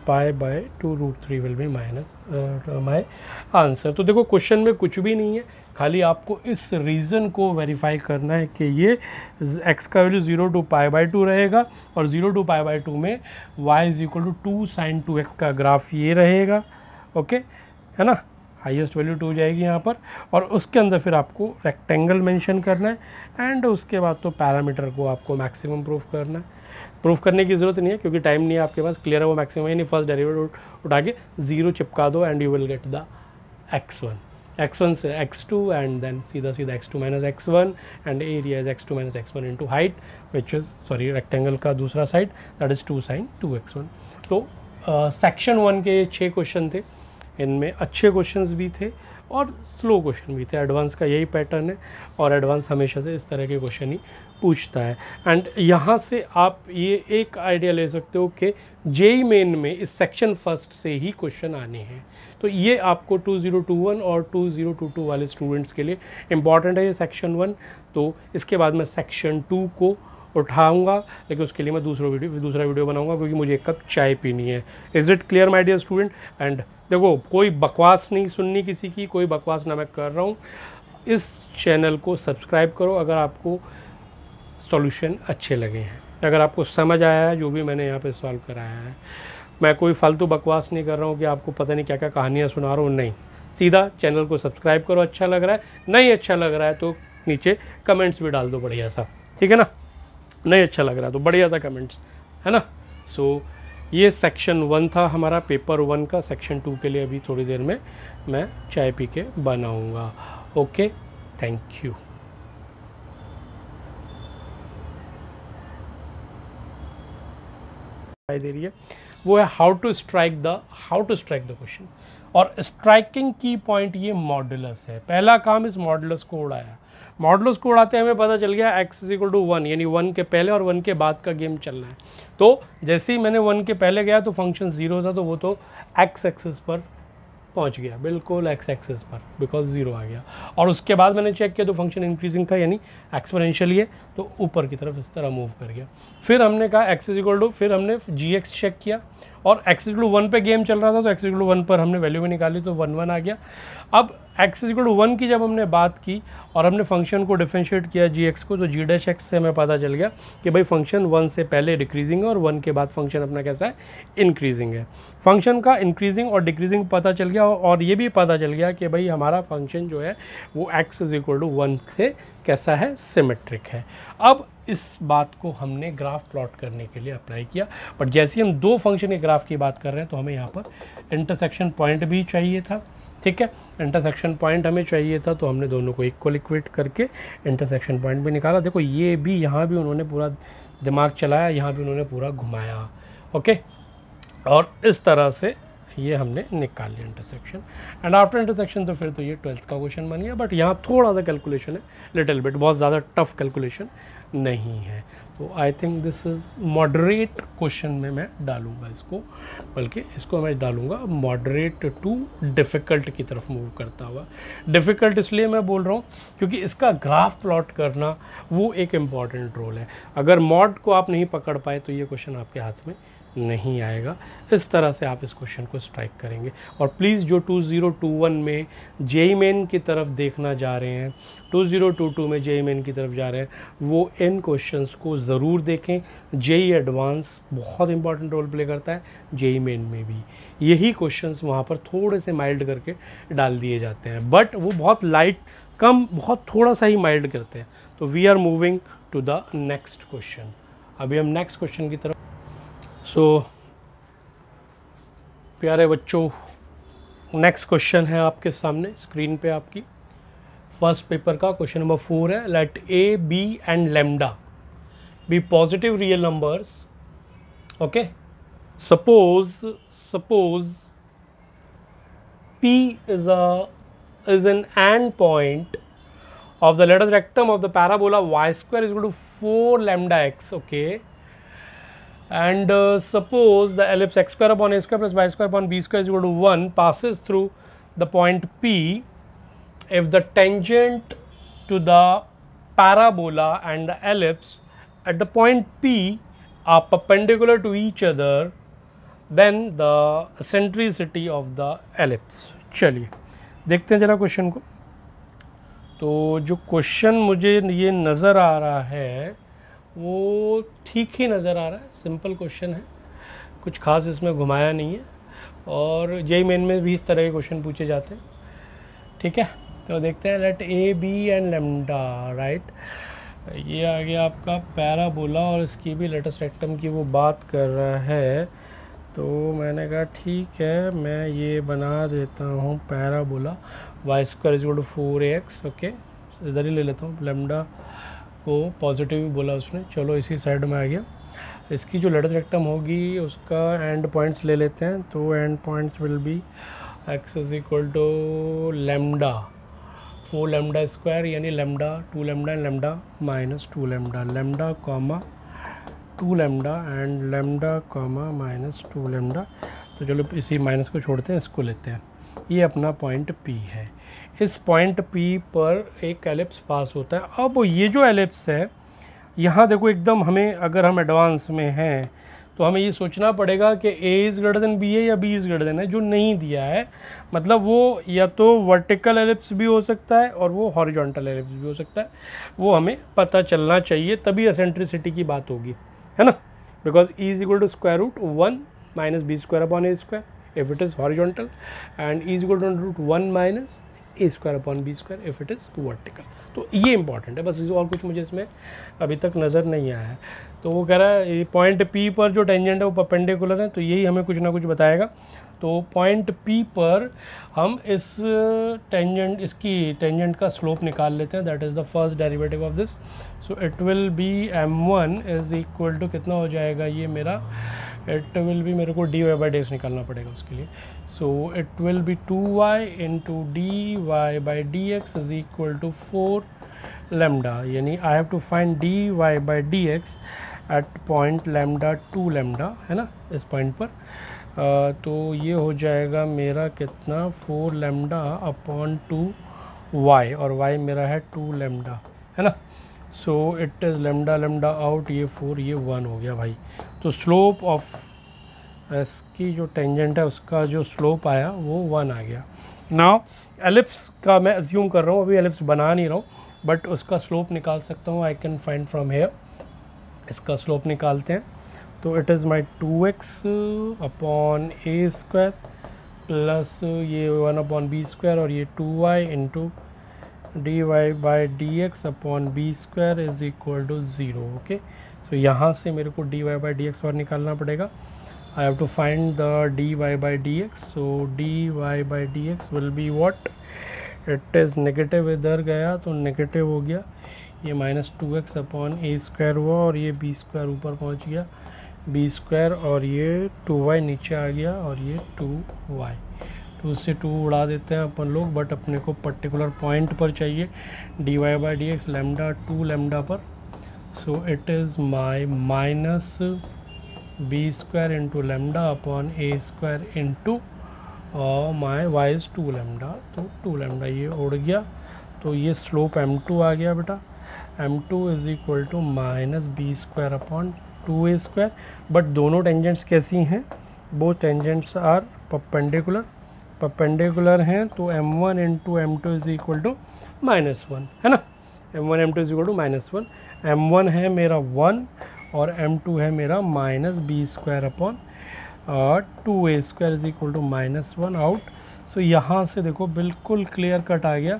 π/2 √3 will be my answer. तो देखो क्वेश्चन में कुछ भी नहीं है, खाली आपको इस रीज़न को वेरीफाई करना है कि ये x का वैल्यू 0 to π/2 रहेगा, और 0 to π/2 में y is equal to 2 sin 2x का ग्राफ ये रहेगा। ओके, है ना, हाईएस्ट वैल्यू 2 जाएगी यहाँ पर, और उसके अंदर फिर आपको रेक्टेंगल मेंशन करना है, एंड उसके बाद तो पैरामीटर को आपको मैक्सिमम प्रूफ करना है। प्रूफ करने की ज़रूरत नहीं है क्योंकि टाइम नहीं है आपके पास, क्लियर है वो मैक्सिमम है नहीं, फर्स्ट डेरिवेटिव उठा के 0 चिपका दो and you will get the x1 से x2 एंड देन सीधा x2 - x1 and area is x2 - x1 into height which is sorry rectangle का दूसरा side, that is 2 sin 2x1। तो सेक्शन 1 के 6 क्वेश्चन थे, इनमें अच्छे क्वेश्चंस भी थे और स्लो क्वेश्चन भी थे। एडवांस का यही पैटर्न है, और एडवांस हमेशा से इस तरह के क्वेश्चन ही पूछता है। एंड यहाँ से आप ये एक आइडिया ले सकते हो कि जेई मेन में इस सेक्शन फर्स्ट से ही क्वेश्चन आने हैं, तो ये आपको 2021 और 2022 वाले स्टूडेंट्स के लिए इम्पॉर्टेंट है ये सेक्शन 1। तो इसके बाद मैं सेक्शन 2 को उठाऊंगा, लेकिन उसके लिए मैं दूसरा वीडियो बनाऊंगा क्योंकि मुझे एक कप चाय पीनी है। Is it clear my dear student? And देखो कोई बकवास नहीं सुननी किसी की, कोई बकवास ना मैं कर रहा हूँ। इस चैनल को सब्सक्राइब करो अगर आपको सॉल्यूशन अच्छे लगे हैं, अगर आपको समझ आया है जो भी मैंने यहाँ पे सॉल्व कराया है। मैं कोई फालतू बकवास नहीं कर रहा हूँ कि आपको पता नहीं क्या क्या कहानियाँ सुना रहा हूँ, नहीं, सीधा चैनल को सब्सक्राइब करो अच्छा लग रहा है, नहीं अच्छा लग रहा है तो नीचे कमेंट्स भी डाल दो बढ़िया सा, ठीक है ना, नहीं अच्छा लग रहा है तो बढ़िया सा कमेंट्स, है ना। सो ये सेक्शन 1 था हमारा पेपर 1 का। सेक्शन 2 के लिए अभी थोड़ी देर में मैं चाय पी के बनाऊँगा। Okay, thank you. दे रही है वो है how to strike the question. और स्ट्राइकिंग की पॉइंट ये मॉडुलस है। पहला काम इस मॉडुलस को उड़ाया। मॉडुलस को उड़ाते हमें पता चल गया x = 1, यानी 1 के पहले और 1 के बाद का गेम चलना है। तो जैसे ही मैंने 1 के पहले गया तो फंक्शन 0 था, तो वो तो x एक्सिस पर पहुंच गया, बिल्कुल x एक्सिस पर, बिकॉज 0 आ गया। और उसके बाद मैंने चेक किया तो फंक्शन इंक्रीजिंग था, यानी एक्सपोनेंशियली है, तो ऊपर की तरफ इस तरह मूव कर गया। फिर हमने कहा फिर हमने gx चेक किया और x = 1 पे गेम चल रहा था, तो x = 1 पर हमने वैल्यू भी निकाली तो 1 1 आ गया। अब x = 1 की जब हमने बात की और हमने फंक्शन को डिफरेंशिएट किया gx को, तो g' से हमें पता चल गया कि भाई फंक्शन 1 से पहले डिक्रीजिंग है और 1 के बाद फंक्शन अपना कैसा है, इंक्रीजिंग है। फंक्शन का इंक्रीजिंग और डिक्रीजिंग पता चल गया और ये भी पता चल गया कि भाई हमारा फंक्शन जो है वो x = 1 से कैसा है, सिमेट्रिक है। अब इस बात को हमने ग्राफ प्लॉट करने के लिए अप्लाई किया, बट जैसे ही हम दो फंक्शन के ग्राफ की बात कर रहे हैं तो हमें यहाँ पर इंटरसेक्शन पॉइंट भी चाहिए था, ठीक है। इंटरसेक्शन पॉइंट हमें चाहिए था, तो हमने दोनों को इक्वल इक्वेट करके इंटरसेक्शन पॉइंट भी निकाला। देखो ये भी, यहाँ भी उन्होंने पूरा दिमाग चलाया, यहाँ भी उन्होंने पूरा घुमाया, ओके। और इस तरह से ये हमने निकाल लिया इंटरसेक्शन। एंड आफ्टर इंटरसेक्शन तो फिर तो ये 12th का क्वेश्चन बन गया, बट यहाँ थोड़ा सा कैलकुलेशन है, लिटिल बिट, बहुत ज़्यादा टफ कैलकुलेशन नहीं है। तो आई think this is moderate question में मैं डालूंगा इसको, बल्कि इसको मैं डालूंगा मॉडरेट टू डिफ़िकल्ट की तरफ मूव करता हुआ। डिफ़िकल्ट इसलिए मैं बोल रहा हूँ क्योंकि इसका ग्राफ प्लॉट करना वो एक इम्पॉर्टेंट रोल है। अगर मॉड को आप नहीं पकड़ पाए तो ये क्वेश्चन आपके हाथ में नहीं आएगा। इस तरह से आप इस क्वेश्चन को स्ट्राइक करेंगे। और प्लीज़ जो 2021 में जेईई मेन की तरफ देखना जा रहे हैं, 2022 में जेईई मेन की तरफ जा रहे हैं, वो इन क्वेश्चंस को ज़रूर देखें। जेईई एडवांस बहुत इंपॉर्टेंट रोल प्ले करता है, जेईई मेन में भी यही क्वेश्चंस वहाँ पर थोड़े से माइल्ड करके डाल दिए जाते हैं, बट वो बहुत लाइट, कम, बहुत थोड़ा सा ही माइल्ड करते हैं। तो we are moving to the next question. अभी हम नेक्स्ट क्वेश्चन की तरफ। सो प्यारे बच्चों, नेक्स्ट क्वेश्चन है आपके सामने स्क्रीन पे आपकी। फर्स्ट पेपर का क्वेश्चन नंबर 4 है। Let a, b and lambda b positive real numbers, okay. Suppose P is an end point of the lattice rectum of the parabola y square is equal to 4 lambda x, okay. And suppose the ellipse x square upon a square plus y square upon b square is equal to 1 passes through the point P if the tangent to the parabola and the ellipse at the point P are perpendicular to each other, then the eccentricity of the ellipse। चलिए देखते हैं जरा question को। तो जो question मुझे ये नज़र आ रहा है वो ठीक ही नज़र आ रहा है, सिंपल क्वेश्चन है, कुछ खास इसमें घुमाया नहीं है। और जेईई मेन में भी इस तरह के क्वेश्चन पूछे जाते हैं, ठीक है। तो देखते हैं। Let a, b and lambda, right. ये आ गया आपका पैराबोला और इसकी भी लेटस रेक्टम की वो बात कर रहा है। तो मैंने कहा ठीक है, मैं ये बना देता हूँ parabola y square is equal to 4ax, okay. इधर ही ले लेता हूँ, लैम्डा को पॉजिटिव बोला उसने, चलो इसी साइड में आ गया। इसकी जो लेटस रेक्टम होगी उसका एंड पॉइंट्स ले लेते हैं। तो end points will be x is equal to lambda 4 lambda square, यानी lambda 2 lambda and lambda minus 2 lambda, lambda comma 2 lambda and lambda comma minus 2 lambda. तो चलो इसी माइनस को छोड़ते हैं, इसको लेते हैं। ये अपना पॉइंट P है। इस पॉइंट P पर एक एलिप्स पास होता है। अब ये जो एलिप्स है यहाँ देखो, एकदम हमें, अगर हम एडवांस में हैं तो हमें ये सोचना पड़ेगा कि A is greater then B है या B इज़ ग्रेटर देन है। जो नहीं दिया है, मतलब वो या तो वर्टिकल एलिप्स भी हो सकता है और वो हॉरिजॉन्टल एलिप्स भी हो सकता है, वो हमें पता चलना चाहिए, तभी एसेंट्रिसिटी की बात होगी, है ना। Because E is equal to square root 1 minus B square upon a square, if it is horizontal, and e is equal to root 1 minus a square upon b square if it is vertical. तो ये important है, बस और कुछ मुझे इसमें अभी तक नज़र नहीं आया है. तो वो कह रहा है पॉइंट P पर जो टेंजेंट है वो परपेंडिकुलर है, तो यही हमें कुछ ना कुछ बताएगा. तो पॉइंट P पर हम इस टेंजेंट, इसकी टेंजेंट का स्लोप निकाल लेते हैं. That is the first derivative of this. So it will be m1 is equal to कितना हो जाएगा ये मेरा, इट विल बी, मेरे को d y by d x निकालना पड़ेगा उसके लिए. So it will be 2y into d y by d x is equal to 4 lambda, यानी I have to find d y by d x at point lambda 2 lambda, है ना, इस point पर. तो ये हो जाएगा मेरा कितना, 4 लैम्डा अपॉन 2y, और y मेरा है 2 लैम्डा, है ना. सो it is lambda lambda out, ये 4 ये 1 हो गया भाई. तो स्लोप ऑफ इसकी जो टेंजेंट है उसका जो स्लोप आया वो 1 आ गया. नाउ एलिप्स का मैं अज्यूम कर रहा हूँ, अभी एलिप्स बना नहीं रहा हूँ, बट उसका स्लोप निकाल सकता हूँ. I can find from here. इसका स्लोप निकालते हैं. तो it is my 2x upon a square plus ये 1 अपॉन बी स्क्वायर, और ये 2y into d y by d x upon b square is equal to 0. Okay, so यहाँ से मेरे को d y by d x और निकालना पड़ेगा. I have to find the d y by d x. So d y by d x will be what, it is negative, इधर गया तो नेगेटिव हो गया, ये minus 2x upon a square हुआ, और ये बी स्क्वायर ऊपर पहुँच गया, बी स्क्वायर, और ये 2y नीचे आ गया, और ये 2y. 2 से 2 उड़ा देते हैं अपन लोग, बट अपने को पर्टिकुलर पॉइंट पर चाहिए d y by d x lambda 2 lambda पर. So it is my minus B square into lambda upon a square into my y is 2 lambda. तो 2 लैम्डा ये उड़ गया, तो ये स्लोप m2 आ गया बेटा. m2 is equal to minus B square upon 2a square. But दोनों tangents कैसी हैं, both tangents are perpendicular, perpendicular हैं, तो m1 into m2 is equal to -1, है ना. m1 m2 is equal to -1. m1 है मेरा 1 और m2 है मेरा minus B square upon 2a square is equal to -1 out. So यहाँ से देखो बिल्कुल क्लियर कट आ गया,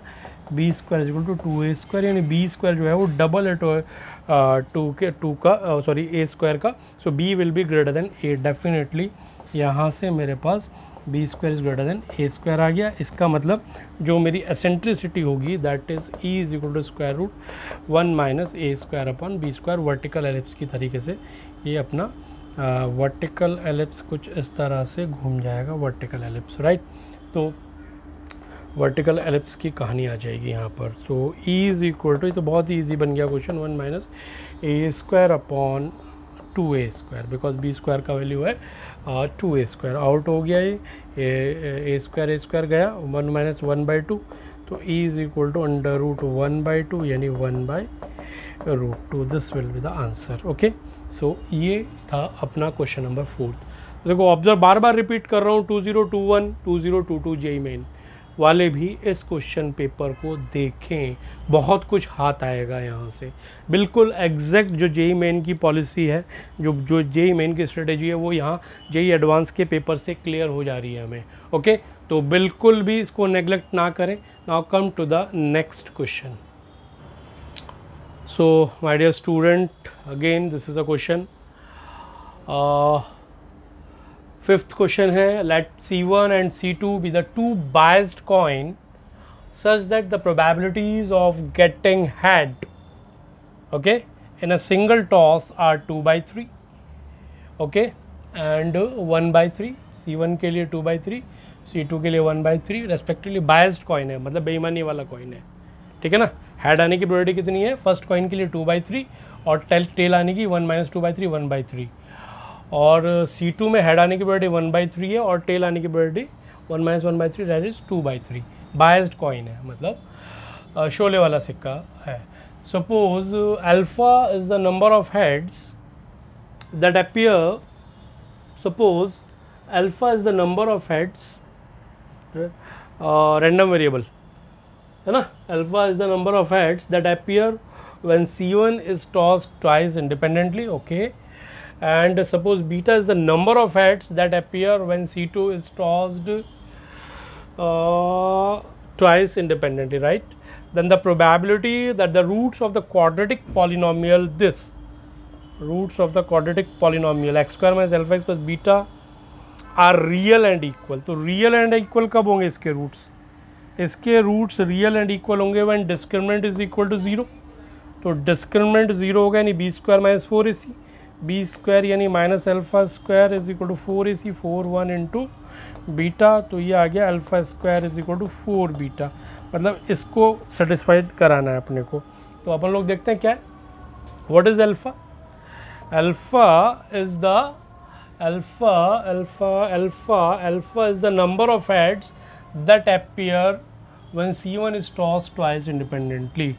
b square is equal to 2a square, यानी बी स्क्वायर जो है वो डबल है 2 का, सॉरी ए स्क्वायर का. So b will be greater than a definitely. यहाँ से मेरे पास b square is greater than a square आ गया. इसका मतलब जो मेरी एसेंट्रिसिटी होगी that is e is equal to square root 1 minus A square upon b square. Vertical ellipse की तरीके से ये अपना वर्टिकल एलिप्स कुछ इस तरह से घूम जाएगा, वर्टिकल एलिप्स, राइट. तो वर्टिकल एलिप्स की कहानी आ जाएगी यहाँ पर. तो ई इज़ इक्वल टू, ये तो बहुत ही ईजी बन गया question, 1 minus A square upon 2a square, because b square का वैल्यू है 2a स्क्वायर. आउट हो गया ये, ए स्क्वायर गया, 1 माइनस 1/2. तो e is equal to under root 1/2, यानी 1/√2. This will be the answer. Okay, so ये था अपना क्वेश्चन नंबर 4. देखो ऑब्जर्व, बार बार रिपीट कर रहा हूँ, 2021 2022 जेईई मेन वाले भी इस क्वेश्चन पेपर को देखें, बहुत कुछ हाथ आएगा यहाँ से. बिल्कुल एग्जैक्ट जो जेईई मेन की पॉलिसी है, जो जेईई मेन की स्ट्रेटेजी है, वो यहाँ जेईई एडवांस के पेपर से क्लियर हो जा रही है हमें. ओके, तो बिल्कुल भी इसको नेग्लेक्ट ना करें. Now come to the next question. So my dear student, again this is a question. 5th question है, let C1 and C2 be the two biased coin such that the probabilities of getting head, okay, in a single toss are 2/3, okay, and 1/3. C1 के लिए 2/3, C2 के लिए 1/3 respectively. Biased coin है, मतलब बेईमानी वाला coin है, ठीक है ना. हेड आने की प्रोबेबिलिटी कितनी है, फर्स्ट कॉइन के लिए 2/3, और टेल आने की 1 माइनस 2/3 1/3. और C2 में हेड आने की प्रोबेबिलिटी 1/3 है, और टेल आने की probability 1 minus 1/3 that is 2/3. Biased coin है, मतलब शोले वाला सिक्का है. Suppose alpha is the number of heads that appear, suppose alpha is the number of heads, random variable है ना. Alpha is the number of heads that appear when C1 is tossed twice independently, okay, and suppose beta is the number of heads that appear when C2 is tossed twice independently, right? Then the probability that the roots of the quadratic polynomial, this roots of the quadratic polynomial x square minus alpha x plus beta are real and equal. तो real and equal कब होंगे इसके roots? इसके roots real and equal होंगे when discriminant is equal to 0. तो discriminant 0 होगा यानी b square minus 4ac, b square यानी minus alpha square is equal to 4ac 4 1 into beta, तो ये आ गया alpha square is equal to 4 beta, मतलब इसको सेटिस्फाइड कराना है अपने को। तो अपन लोग देखते हैं क्या है, what is alpha? Alpha is the alpha is the number of heads that appear when C1 is tossed twice independently.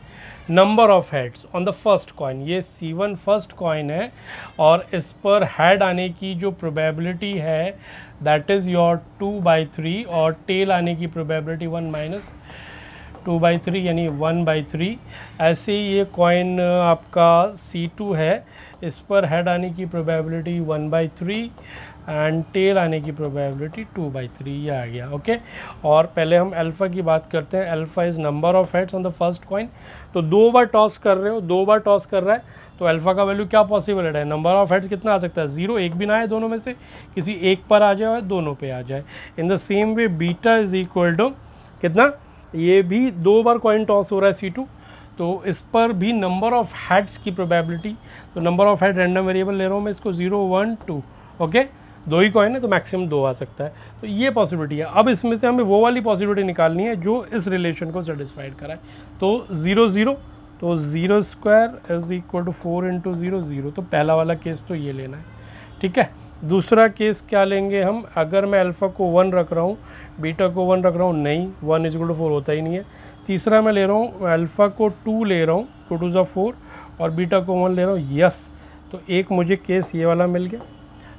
Number of heads on the first coin, ये C1 फर्स्ट कॉइन है और इस पर हेड आने की जो probability है that is your 2/3 और टेल आने की प्रोबेबिलिटी 1 माइनस 2/3 यानी 1/3। ऐसे ही ये कॉइन आपका C2 है, इस पर हेड आने की प्रोबेबिलिटी 1/3 एंड टेल आने की प्रोबेबिलिटी 2/3, ये आ गया। ओके और पहले हम अल्फ़ा की बात करते हैं। Alpha is number of heads on the first coin. तो 2 बार टॉस कर रहे हो, 2 बार टॉस कर रहा है तो अल्फ़ा का वैल्यू क्या पॉसिबल है? नंबर ऑफ हेड्स कितना आ सकता है? 0, एक भी ना आए दोनों में से, किसी एक पर आ जाए दोनों पे आ जाए। In the same way beta is equal to कितना, ये भी 2 बार कॉइन टॉस हो रहा है C2, तो इस पर भी नंबर ऑफ हेड्स की प्रोबेबिलिटी, तो number of head random variable ले रहा हूँ मैं इसको 0 1 2। ओके 2 ही कॉइन है तो मैक्सिमम 2 आ सकता है, तो ये पॉसिबिलिटी है। अब इसमें से हमें वो वाली पॉसिबिलिटी निकालनी है जो इस रिलेशन को सेटिस्फाइड कराए। तो 0 0, तो 0 square is equal to 4 into 0 0, तो पहला वाला केस तो ये लेना है। ठीक है, दूसरा केस क्या लेंगे हम? अगर मैं अल्फ़ा को 1 रख रहा हूँ, बीटा को 1 रख रहा हूँ, नहीं 1 इज इक्वल टू 4 होता ही नहीं है। तीसरा मैं ले रहा हूँ अल्फ़ा को 2 ले रहा हूँ, 2 2 ज़ा 4 और बीटा को 1 ले रहा हूँ, यस। तो एक मुझे केस ये वाला मिल गया,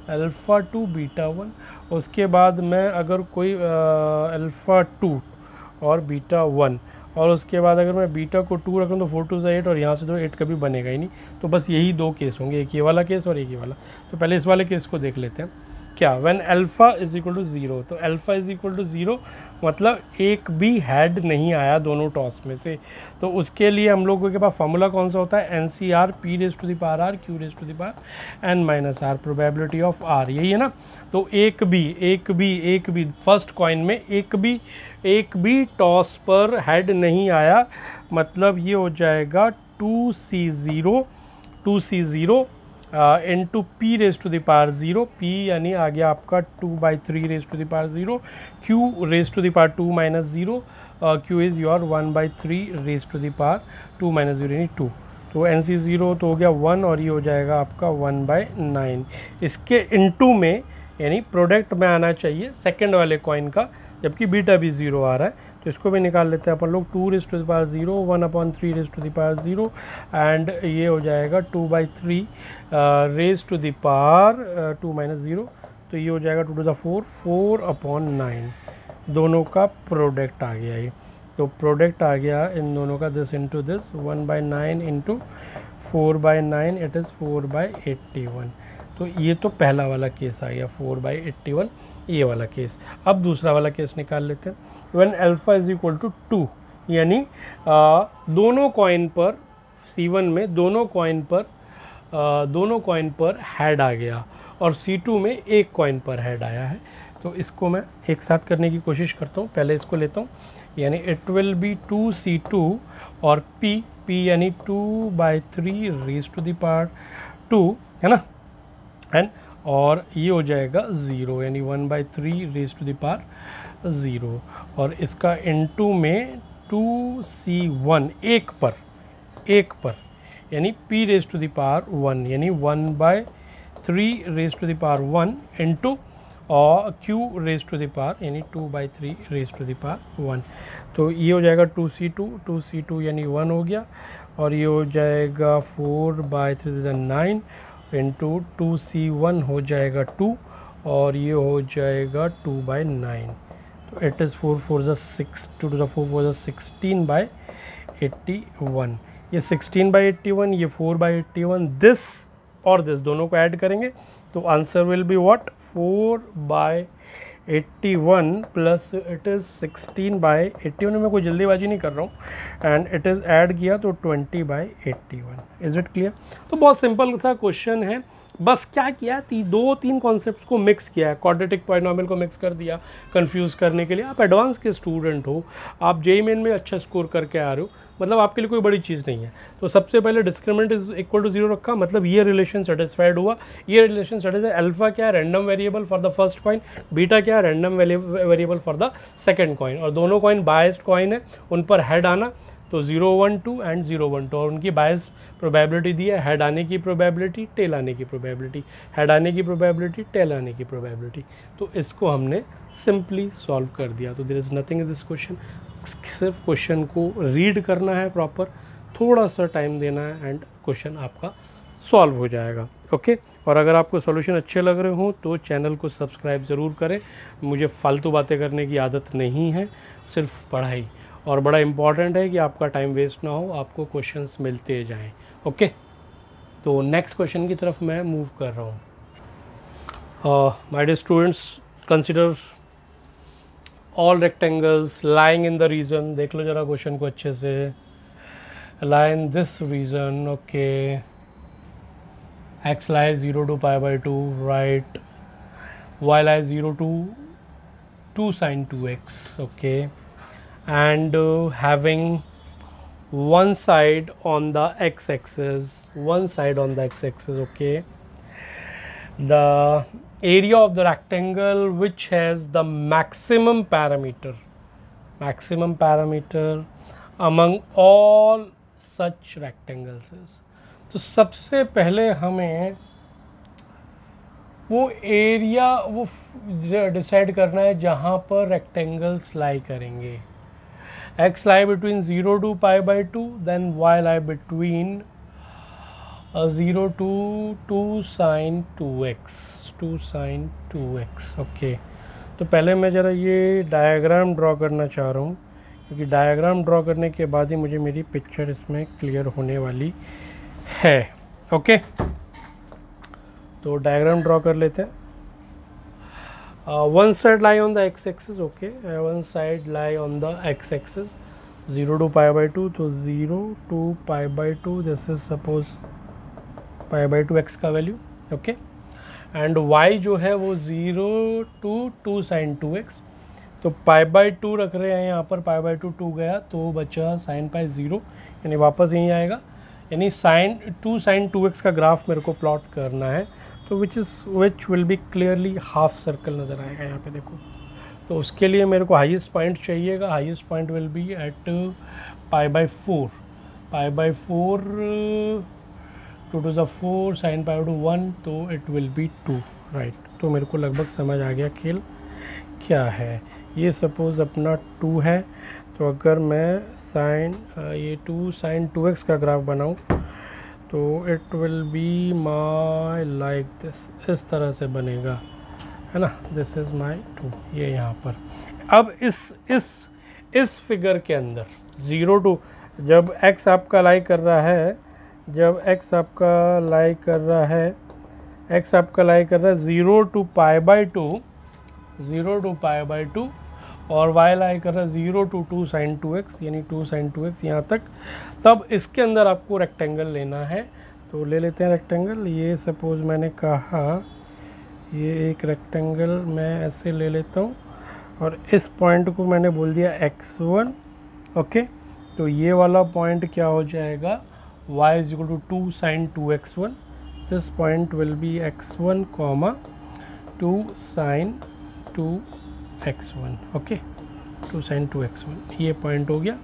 अल्फ़ा 2 बीटा 1। उसके बाद मैं अगर कोई अल्फ़ा 2 और बीटा 1, और उसके बाद अगर मैं बीटा को 2 रखूँ तो 4 2 ज़ा 8 और यहाँ से तो 8 कभी बनेगा ही नहीं। तो बस यही 2 केस होंगे, एक ये वाला केस और एक ये वाला। तो पहले इस वाले केस को देख लेते हैं क्या, when alpha is equal to 0। तो अल्फ़ा इज इक्वल टू 0 मतलब एक भी हेड नहीं आया दोनों टॉस में से। तो उसके लिए हम लोगों के पास फॉर्मूला कौन सा होता है? NCR P raise to the power R Q raise to the power N minus R, probability of R, यही है ना। तो एक भी फर्स्ट कॉइन में एक भी टॉस पर हेड नहीं आया, मतलब ये हो जाएगा 2C0 into P raise to the power 0, P यानी आ गया आपका 2/3 raise to the power 0, Q raise to the power 2 minus 0, Q is your 1/3 raise to the power 2 minus 0 यानी 2। तो NC0 तो हो गया 1 और ये हो जाएगा आपका 1/9। इसके इनटू में यानी प्रोडक्ट में आना चाहिए सेकंड वाले कॉइन का, जबकि बीटा भी 0 आ रहा है, तो इसको भी निकाल लेते हैं अपन लोग। 2 raise to the power 0 1/3 raise to the power 0 and ये हो जाएगा 2/3 raise to the power 2 minus 0, तो ये हो जाएगा 2 2 ज़ा 4 4/9। दोनों का प्रोडक्ट आ गया ये, तो प्रोडक्ट आ गया इन दोनों का, this into this 1/9 into 4/9 it is 4/81। तो ये तो पहला वाला केस आ गया 4/81, ये वाला केस। अब दूसरा वाला केस निकाल लेते हैं। When alpha is equal to 2 यानी दोनों कॉइन पर C1 में दोनों कॉइन पर हेड आ गया और C2 में एक कॉइन पर हेड आया है। तो इसको मैं एक साथ करने की कोशिश करता हूँ। पहले इसको लेता हूँ, यानी इट विल बी 2C2 और P यानी 2/3 रेज़ टू द पावर 2 है ना, एंड और ये हो जाएगा 0 यानी 1/3 रेज़ टू द पावर 0, और इसका इनटू में 2C1 एक पर यानी P raise to the power 1 यानी 1/3 raise to the power 1 into और Q raise to the power यानी 2/3 रेज़ टू द पावर 1। तो ये हो जाएगा 2C2 यानी 1 हो गया, और ये हो जाएगा 4/3 9 इंटू 2C1 हो जाएगा 2 और ये हो जाएगा 2/9। तो इट इज़ 4 4 ज़ा 6 2 ज़ा 4 4 ज़ा 16/81। ये 16/81, ये 4/81, दिस और दिस, दोनों को ऐड करेंगे तो answer will be what 4/81 plus it is 16/81 में कोई जल्दीबाजी नहीं कर रहा हूँ, एंड इट इज़ ऐड किया तो 20/81। Is it clear? तो बहुत सिंपल सा क्वेश्चन है, बस क्या किया, 2-3 कॉन्सेप्ट्स को मिक्स किया है, क्वाड्रेटिक पॉलिनोमियल को मिक्स कर दिया कंफ्यूज करने के लिए। आप एडवांस के स्टूडेंट हो, आप जेईई मेन में अच्छा स्कोर करके आ रहे हो, मतलब आपके लिए कोई बड़ी चीज़ नहीं है। तो सबसे पहले डिस्क्रिमिनेंट इज इक्वल टू 0 रखा, मतलब ये रिलेशन सेटिस्फाइड हुआ। ये रिलेशन सेटिस्फाइड, अल्फा क्या है, random variable for the first coin, beta क्या है, random variable for the second coin, और दोनों कॉइन बायस्ड कॉइन है, उन पर हेड आना तो 012 एंड 012, और उनकी बायस प्रोबेबिलिटी दी है, हेड आने की प्रोबेबिलिटी, टेल आने की प्रोबेबिलिटी, हेड आने की प्रोबेबिलिटी, टेल आने की प्रोबेबिलिटी। तो इसको हमने सिंपली सॉल्व कर दिया। तो there is nothing in this question, सिर्फ क्वेश्चन को रीड करना है प्रॉपर, थोड़ा सा टाइम देना है एंड क्वेश्चन आपका सॉल्व हो जाएगा। ओके, और अगर आपको सॉल्यूशन अच्छे लग रहे हो तो चैनल को सब्सक्राइब ज़रूर करें। मुझे फालतू बातें करने की आदत नहीं है, सिर्फ पढ़ाई, और बड़ा इम्पॉर्टेंट है कि आपका टाइम वेस्ट ना हो, आपको क्वेश्चंस मिलते जाएं। ओके, तो नेक्स्ट क्वेश्चन की तरफ मैं मूव कर रहा हूँ। My dear students, consider all rectangles lying in the region. देख लो जरा क्वेश्चन को अच्छे से, lie in this region. Okay, x lies 0 to π/2, right, y lies 0 to 2 sin 2x, okay, and having one side on the x-axis, okay, the area of the rectangle which has the maximum parameter among all such rectangles is। तो सबसे पहले हमें वो area वो decide करना है जहाँ पर रेक्टेंगल्स लाई करेंगे। x lie between 0 to π/2, then y lie between 0 to 2 sin 2x, okay. तो पहले मैं ज़रा ये डायग्राम ड्रॉ करना चाह रहा हूँ, क्योंकि डायग्राम ड्रॉ करने के बाद ही मुझे मेरी पिक्चर इसमें क्लियर होने वाली है। ओके, तो डायग्राम ड्रॉ कर लेते हैं। One side lie on the x axis, okay, one side lie on the x axis 0 to π/2, तो 0 to π/2, this is suppose π/2 x का वैल्यू, ओके, एंड y जो है वो 0 to 2 sin 2x, तो π/2 रख रहे हैं यहाँ पर, π/2 2 गया तो बचा sin π 0, यानी वापस यहीं आएगा, यानी2 sin 2x का ग्राफ मेरे को प्लॉट करना है। तो which will be clearly half circle नज़र आएगा यहाँ पे, देखो। तो उसके लिए मेरे को हाईएस्ट पॉइंट चाहिएगा, highest point will be at π/4, 2 to the 4 sin π/2 1, तो इट विल बी 2, राइट। तो मेरे को लगभग समझ आ गया खेल क्या है। ये सपोज़ अपना 2 है, तो अगर मैं ये 2 sin 2x का ग्राफ बनाऊं तो it will be my like this, इस तरह से बनेगा, है ना। दिस इज़ माई 2, ये यहाँ पर। अब इस फिगर के अंदर 0 to, जब x आपका लाई कर रहा है, जब x आपका लाई कर रहा है 0 to π/2, 0 to π/2, और y लाई कर रहा है 0 to 2 sin 2x, यानी 2 sin 2x यहाँ तक। तब इसके अंदर आपको रेक्टेंगल लेना है, तो ले लेते हैं रेक्टेंगल। ये सपोज़ मैंने कहा ये एक रेक्टेंगल मैं ऐसे ले लेता हूँ, और इस पॉइंट को मैंने बोल दिया x1, ओके। तो ये वाला पॉइंट क्या हो जाएगा, y is equal to 2 sin 2x1, this point will B x1, 2 sin 2x1, okay, 2 sin 2x1, ये पॉइंट हो गया।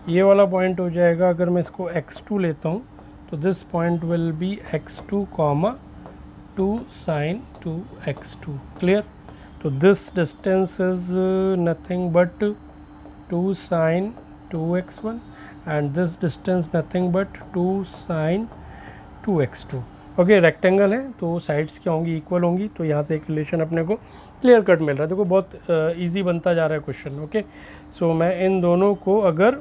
ये वाला पॉइंट हो जाएगा, अगर मैं इसको x2 लेता हूँ तो this point will be x2, 2 sin 2x2, clear. तो this distance is nothing but 2 sin 2x1, and this distance nothing but 2 sin 2x2, okay. Rectangle है तो साइड्स क्या होंगी, इक्वल होंगी, तो यहाँ से एक रिलेशन अपने को क्लियर कट मिल रहा है। देखो बहुत इजी बनता जा रहा है क्वेश्चन, ओके। सो मैं इन दोनों को अगर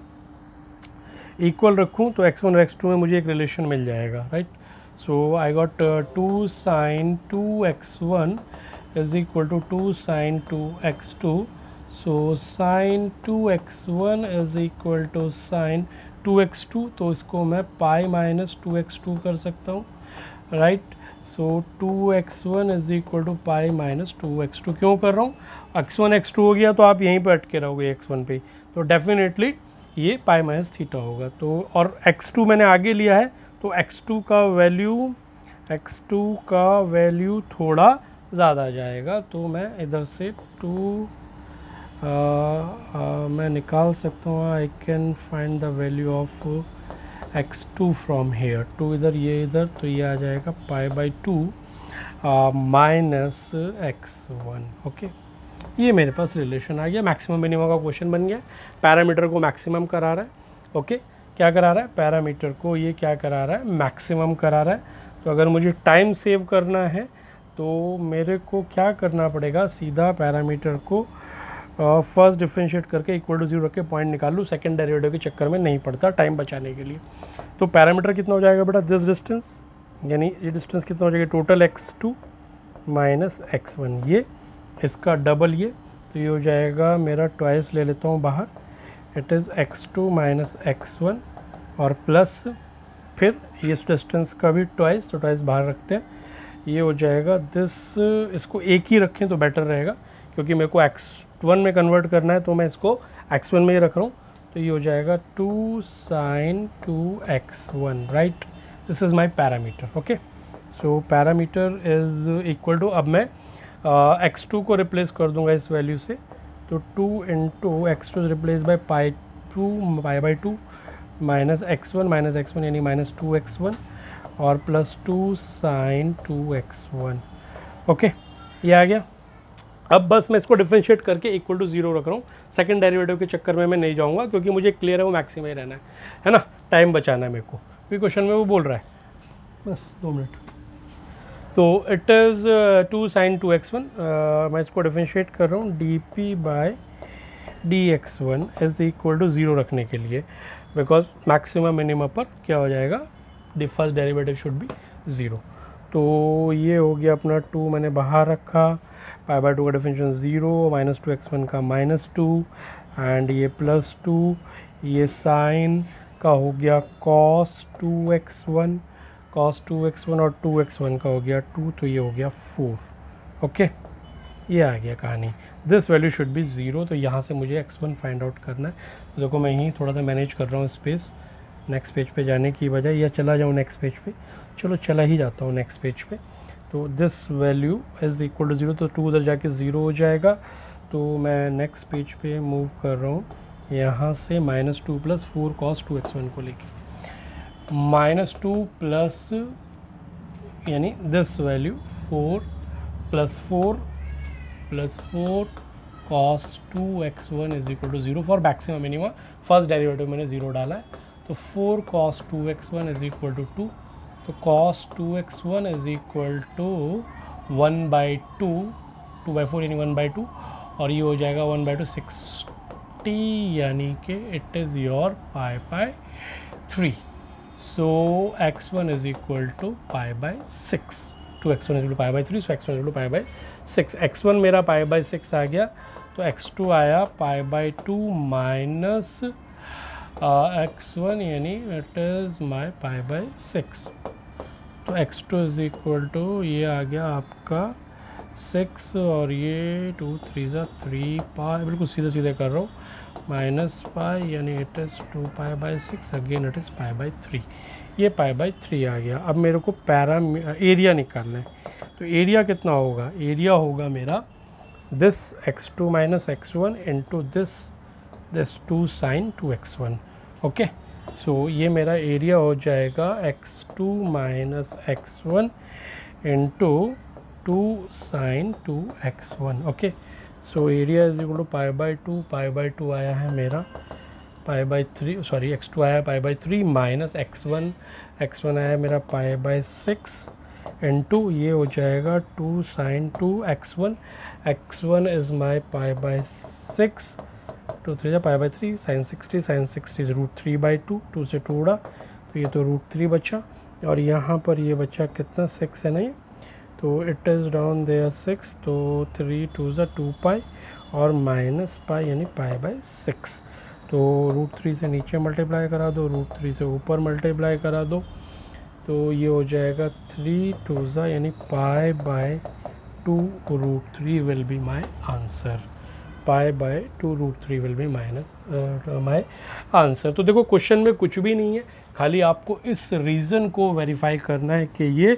इक्वल रखूँ तो x1 और x2 में मुझे एक रिलेशन मिल जाएगा, right. So I got 2 sine 2x1 is equal to 2 sine 2x2. So sine 2x1 is equal to sine 2x2, तो इसको मैं पाई माइनस 2x2 कर सकता हूँ, right. So 2x1 is equal to pi minus 2x2। क्यों कर रहा हूँ, x1 x2 हो गया तो आप यहीं पर अटके रहोगे x1 पे, तो डेफिनेटली ये पाई माइनस थीटा होगा। तो और x2 मैंने आगे लिया है, तो x2 का वैल्यू थोड़ा ज़्यादा जाएगा, तो मैं इधर से 2 मैं निकाल सकता हूँ। I can find the value of x2 from here, 2 इधर ये इधर, तो ये आ जाएगा pi by 2 minus x1। Okay, ये मेरे पास रिलेशन आ गया, मैक्सिमम मिनिमम का क्वेश्चन बन गया। पैरामीटर को मैक्सिमम करा रहा है, ओके क्या करा रहा है, पैरामीटर को ये क्या करा रहा है, मैक्सिमम करा रहा है। तो अगर मुझे टाइम सेव करना है तो मेरे को क्या करना पड़ेगा, सीधा पैरामीटर को फर्स्ट डिफरेंशिएट करके इक्वल टू 0 रख के पॉइंट निकाल लूँ, सेकंड डेरिवेटिव के चक्कर में नहीं पड़ता टाइम बचाने के लिए। तो पैरामीटर कितना हो जाएगा बेटा, दिस डिस्टेंस, यानी ये डिस्टेंस कितना हो जाएगा, टोटल x2 माइनस x1, ये इसका डबल ये, तो ये हो जाएगा मेरा ट्वाइस ले लेता हूँ बाहर, it is x2 minus x1 और प्लस फिर इस डिस्टेंस का भी ट्वाइस, तो ट्वाइस बाहर रखते हैं, ये हो जाएगा दिस, इसको एक ही रखें तो बेटर रहेगा क्योंकि मेरे को x1 में कन्वर्ट करना है, तो मैं इसको x1 में ही रख रहा हूँ। तो ये हो जाएगा 2 sin 2x1, right, this is my parameter. Okay, so parameter is equal to, अब मैं x2 को रिप्लेस कर दूंगा इस वैल्यू से, तो 2 into x2 replace by pi by 2 minus x1 यानी माइनस 2x1 और प्लस 2 sin 2x1। ओके, ये आ गया। अब बस मैं इसको डिफरेंशिएट करके इक्वल टू 0 रख रहा हूँ, सेकंड डेरिवेटिव के चक्कर में मैं नहीं जाऊँगा क्योंकि मुझे क्लियर है वो मैक्सिमम ही रहना है ना, टाइम बचाना है मेरे को, क्योंकि क्वेश्चन में वो बोल रहा है। बस 2 मिनट। तो इट इज़ 2 sin 2x1, मैं इसको डिफरेंशिएट कर रहा हूँ dp by dx1 is equal to 0 रखने के लिए, बिकॉज मैक्सिमम मिनिमम पर क्या हो जाएगा, फर्स्ट डेरिवेटिव शुड बी 0। तो ये हो गया अपना 2 मैंने बाहर रखा, पाई बाई 2 का डिफरेंशियल 0, माइनस 2x1 का माइनस 2 एंड ये प्लस 2, ये साइन का हो गया cos 2x1 और 2x1 का हो गया 2, तो ये हो गया 4। ओके, ये आ गया कहानी, दिस वैल्यू शुड बी 0। तो यहाँ से मुझे x1 फाइंड आउट करना है। तो देखो मैं यहीं थोड़ा सा मैनेज कर रहा हूँ स्पेस, नेक्स्ट पेज पे जाने की बजाय या चला जाऊँ नेक्स्ट पेज पे, चलो चला ही जाता हूँ नेक्स्ट पेज पे। तो this value is equal to 0, तो 2 उधर जाके 0 हो जाएगा। तो मैं नेक्स्ट पेज पे मूव कर रहा हूँ, यहाँ से -2 + 4 cos 2x1 को लेके, -2 प्लस यानी this value 4 + 4 cos 2x1 is equal to 0 for maximum minima, first derivative मैंने 0 डाला है। तो 4 cos 2x1 is equal to 2, तो cos 2x1 is equal to 1/2, 2/4 यानी 1/2, और ये हो जाएगा 1/2 60, यानी कि it is your π/3। So x1 is equal to π/6, 2x1 is equal to π/3, so x1 is equal to π/6। x1 मेरा π/6 आ गया, तो x2 आया π/2 माइनस x1, यानी इट इज़ माई π/6। तो x2 इज इक्वल टू, ये आ गया आपका 6 और ये 2 3 3 पाई, बिल्कुल सीधे सीधे कर रहा हूँ, माइनस पाई, यानी it is 2 π/6, again it is π/3, ये π/3 आ गया। अब मेरे को एरिया निकालना है, तो एरिया कितना होगा, एरिया होगा मेरा this x2 minus x1 into this 2 sin 2x1। Okay, so ये मेरा एरिया हो जाएगा x2 minus x1 into 2 sin 2x1। Okay, so area is equal to π/2 आया है मेरा π/3, सॉरी x2 आया π/3 माइनस x1 आया मेरा π/6 इंटू ये हो जाएगा 2 sin 2x1, x1 is my π/6, 2 3 π/3 sin 60 is √3/2, 2 से 2 उड़ा तो ये तो √3 बचा, और यहाँ पर ये बच्चा कितना 6 है नहीं, तो इट इज़ डाउन देयर 6, तो 3 2 ज़ा 2 पाई और माइनस पाई यानी पाई बाय 6। तो √3 से नीचे मल्टीप्लाई करा दो, √3 से ऊपर मल्टीप्लाई करा दो, तो ये हो जाएगा 3 2 ज़ा यानी pi by 2 √3 will be my answer. Pi by 2 √3 will be my answer. तो देखो क्वेश्चन में कुछ भी नहीं है, खाली आपको इस रीज़न को वेरीफाई करना है कि ये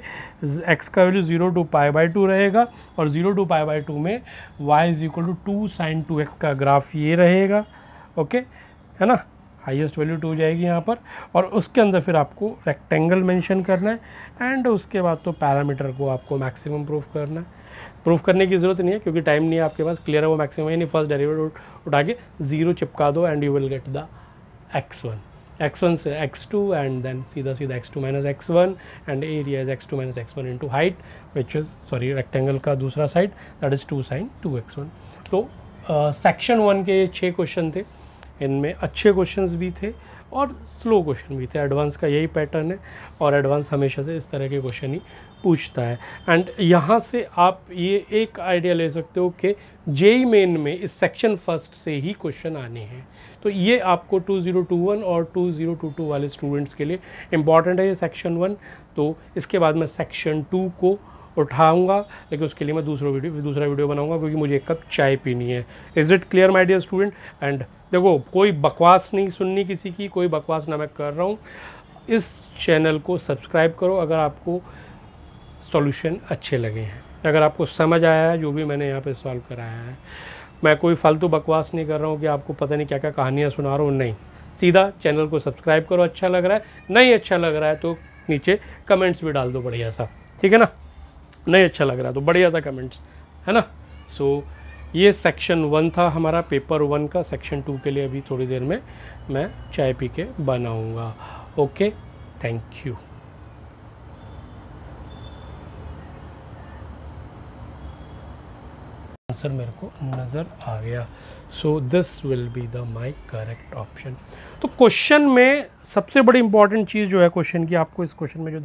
x का वैल्यू 0 to π/2 रहेगा और 0 to π/2 में y is equal to 2 sin 2x का ग्राफ ये रहेगा। ओके है ना, हाईएस्ट वैल्यू 2 जाएगी यहाँ पर, और उसके अंदर फिर आपको रेक्टेंगल मेंशन करना है एंड उसके बाद तो पैरामीटर को आपको मैक्सिमम प्रूफ करना है। प्रूफ करने की ज़रूरत नहीं है क्योंकि टाइम नहीं है आपके पास, क्लियर है वो मैक्सिमम है नहीं। फर्स्ट डेरिवेटिव उठा के 0 चिपका दो and you will get the x1 से x2 एंड देन सीधा सीधा x2 minus x1 and area is x2 minus x1 into height which is sorry rectangle का दूसरा side that is 2 sin 2x1। तो सेक्शन 1 के 6 क्वेश्चन थे, इनमें अच्छे क्वेश्चंस भी थे और स्लो क्वेश्चन भी थे। एडवांस का यही पैटर्न है और एडवांस हमेशा से इस तरह के क्वेश्चन ही पूछता है। एंड यहाँ से आप ये एक आइडिया ले सकते हो कि जेई मेन में इस सेक्शन फर्स्ट से ही क्वेश्चन आने हैं, तो ये आपको 2021 और 2022 वाले स्टूडेंट्स के लिए इम्पॉर्टेंट है ये सेक्शन 1। तो इसके बाद मैं सेक्शन 2 को उठाऊंगा, लेकिन उसके लिए मैं दूसरा वीडियो बनाऊंगा क्योंकि मुझे एक कप चाय पीनी है। Is it clear my dear student? And देखो कोई बकवास नहीं सुननी किसी की, कोई बकवास ना मैं कर रहा हूँ। इस चैनल को सब्सक्राइब करो अगर आपको सॉल्यूशन अच्छे लगे हैं, अगर आपको समझ आया है जो भी मैंने यहाँ पे सॉल्व कराया है। मैं कोई फालतू बकवास नहीं कर रहा हूँ कि आपको पता नहीं क्या क्या कहानियाँ सुना रहा हूँ, नहीं। सीधा चैनल को सब्सक्राइब करो, अच्छा लग रहा है, नहीं अच्छा लग रहा है तो नीचे कमेंट्स भी डाल दो बढ़िया सा, ठीक है ना। नहीं अच्छा लग रहा है तो बढ़िया सा कमेंट्स, है ना। सो ये सेक्शन 1 था हमारा पेपर 1 का। सेक्शन 2 के लिए अभी थोड़ी देर में मैं चाय पी के बनाऊँगा। Okay, thank you. आंसर मेरे को नज़र आ गया, so this will be the my correct option. तो क्वेश्चन में सबसे बड़ी इंपॉर्टेंट चीज़ जो है क्वेश्चन की, आपको इस क्वेश्चन में जो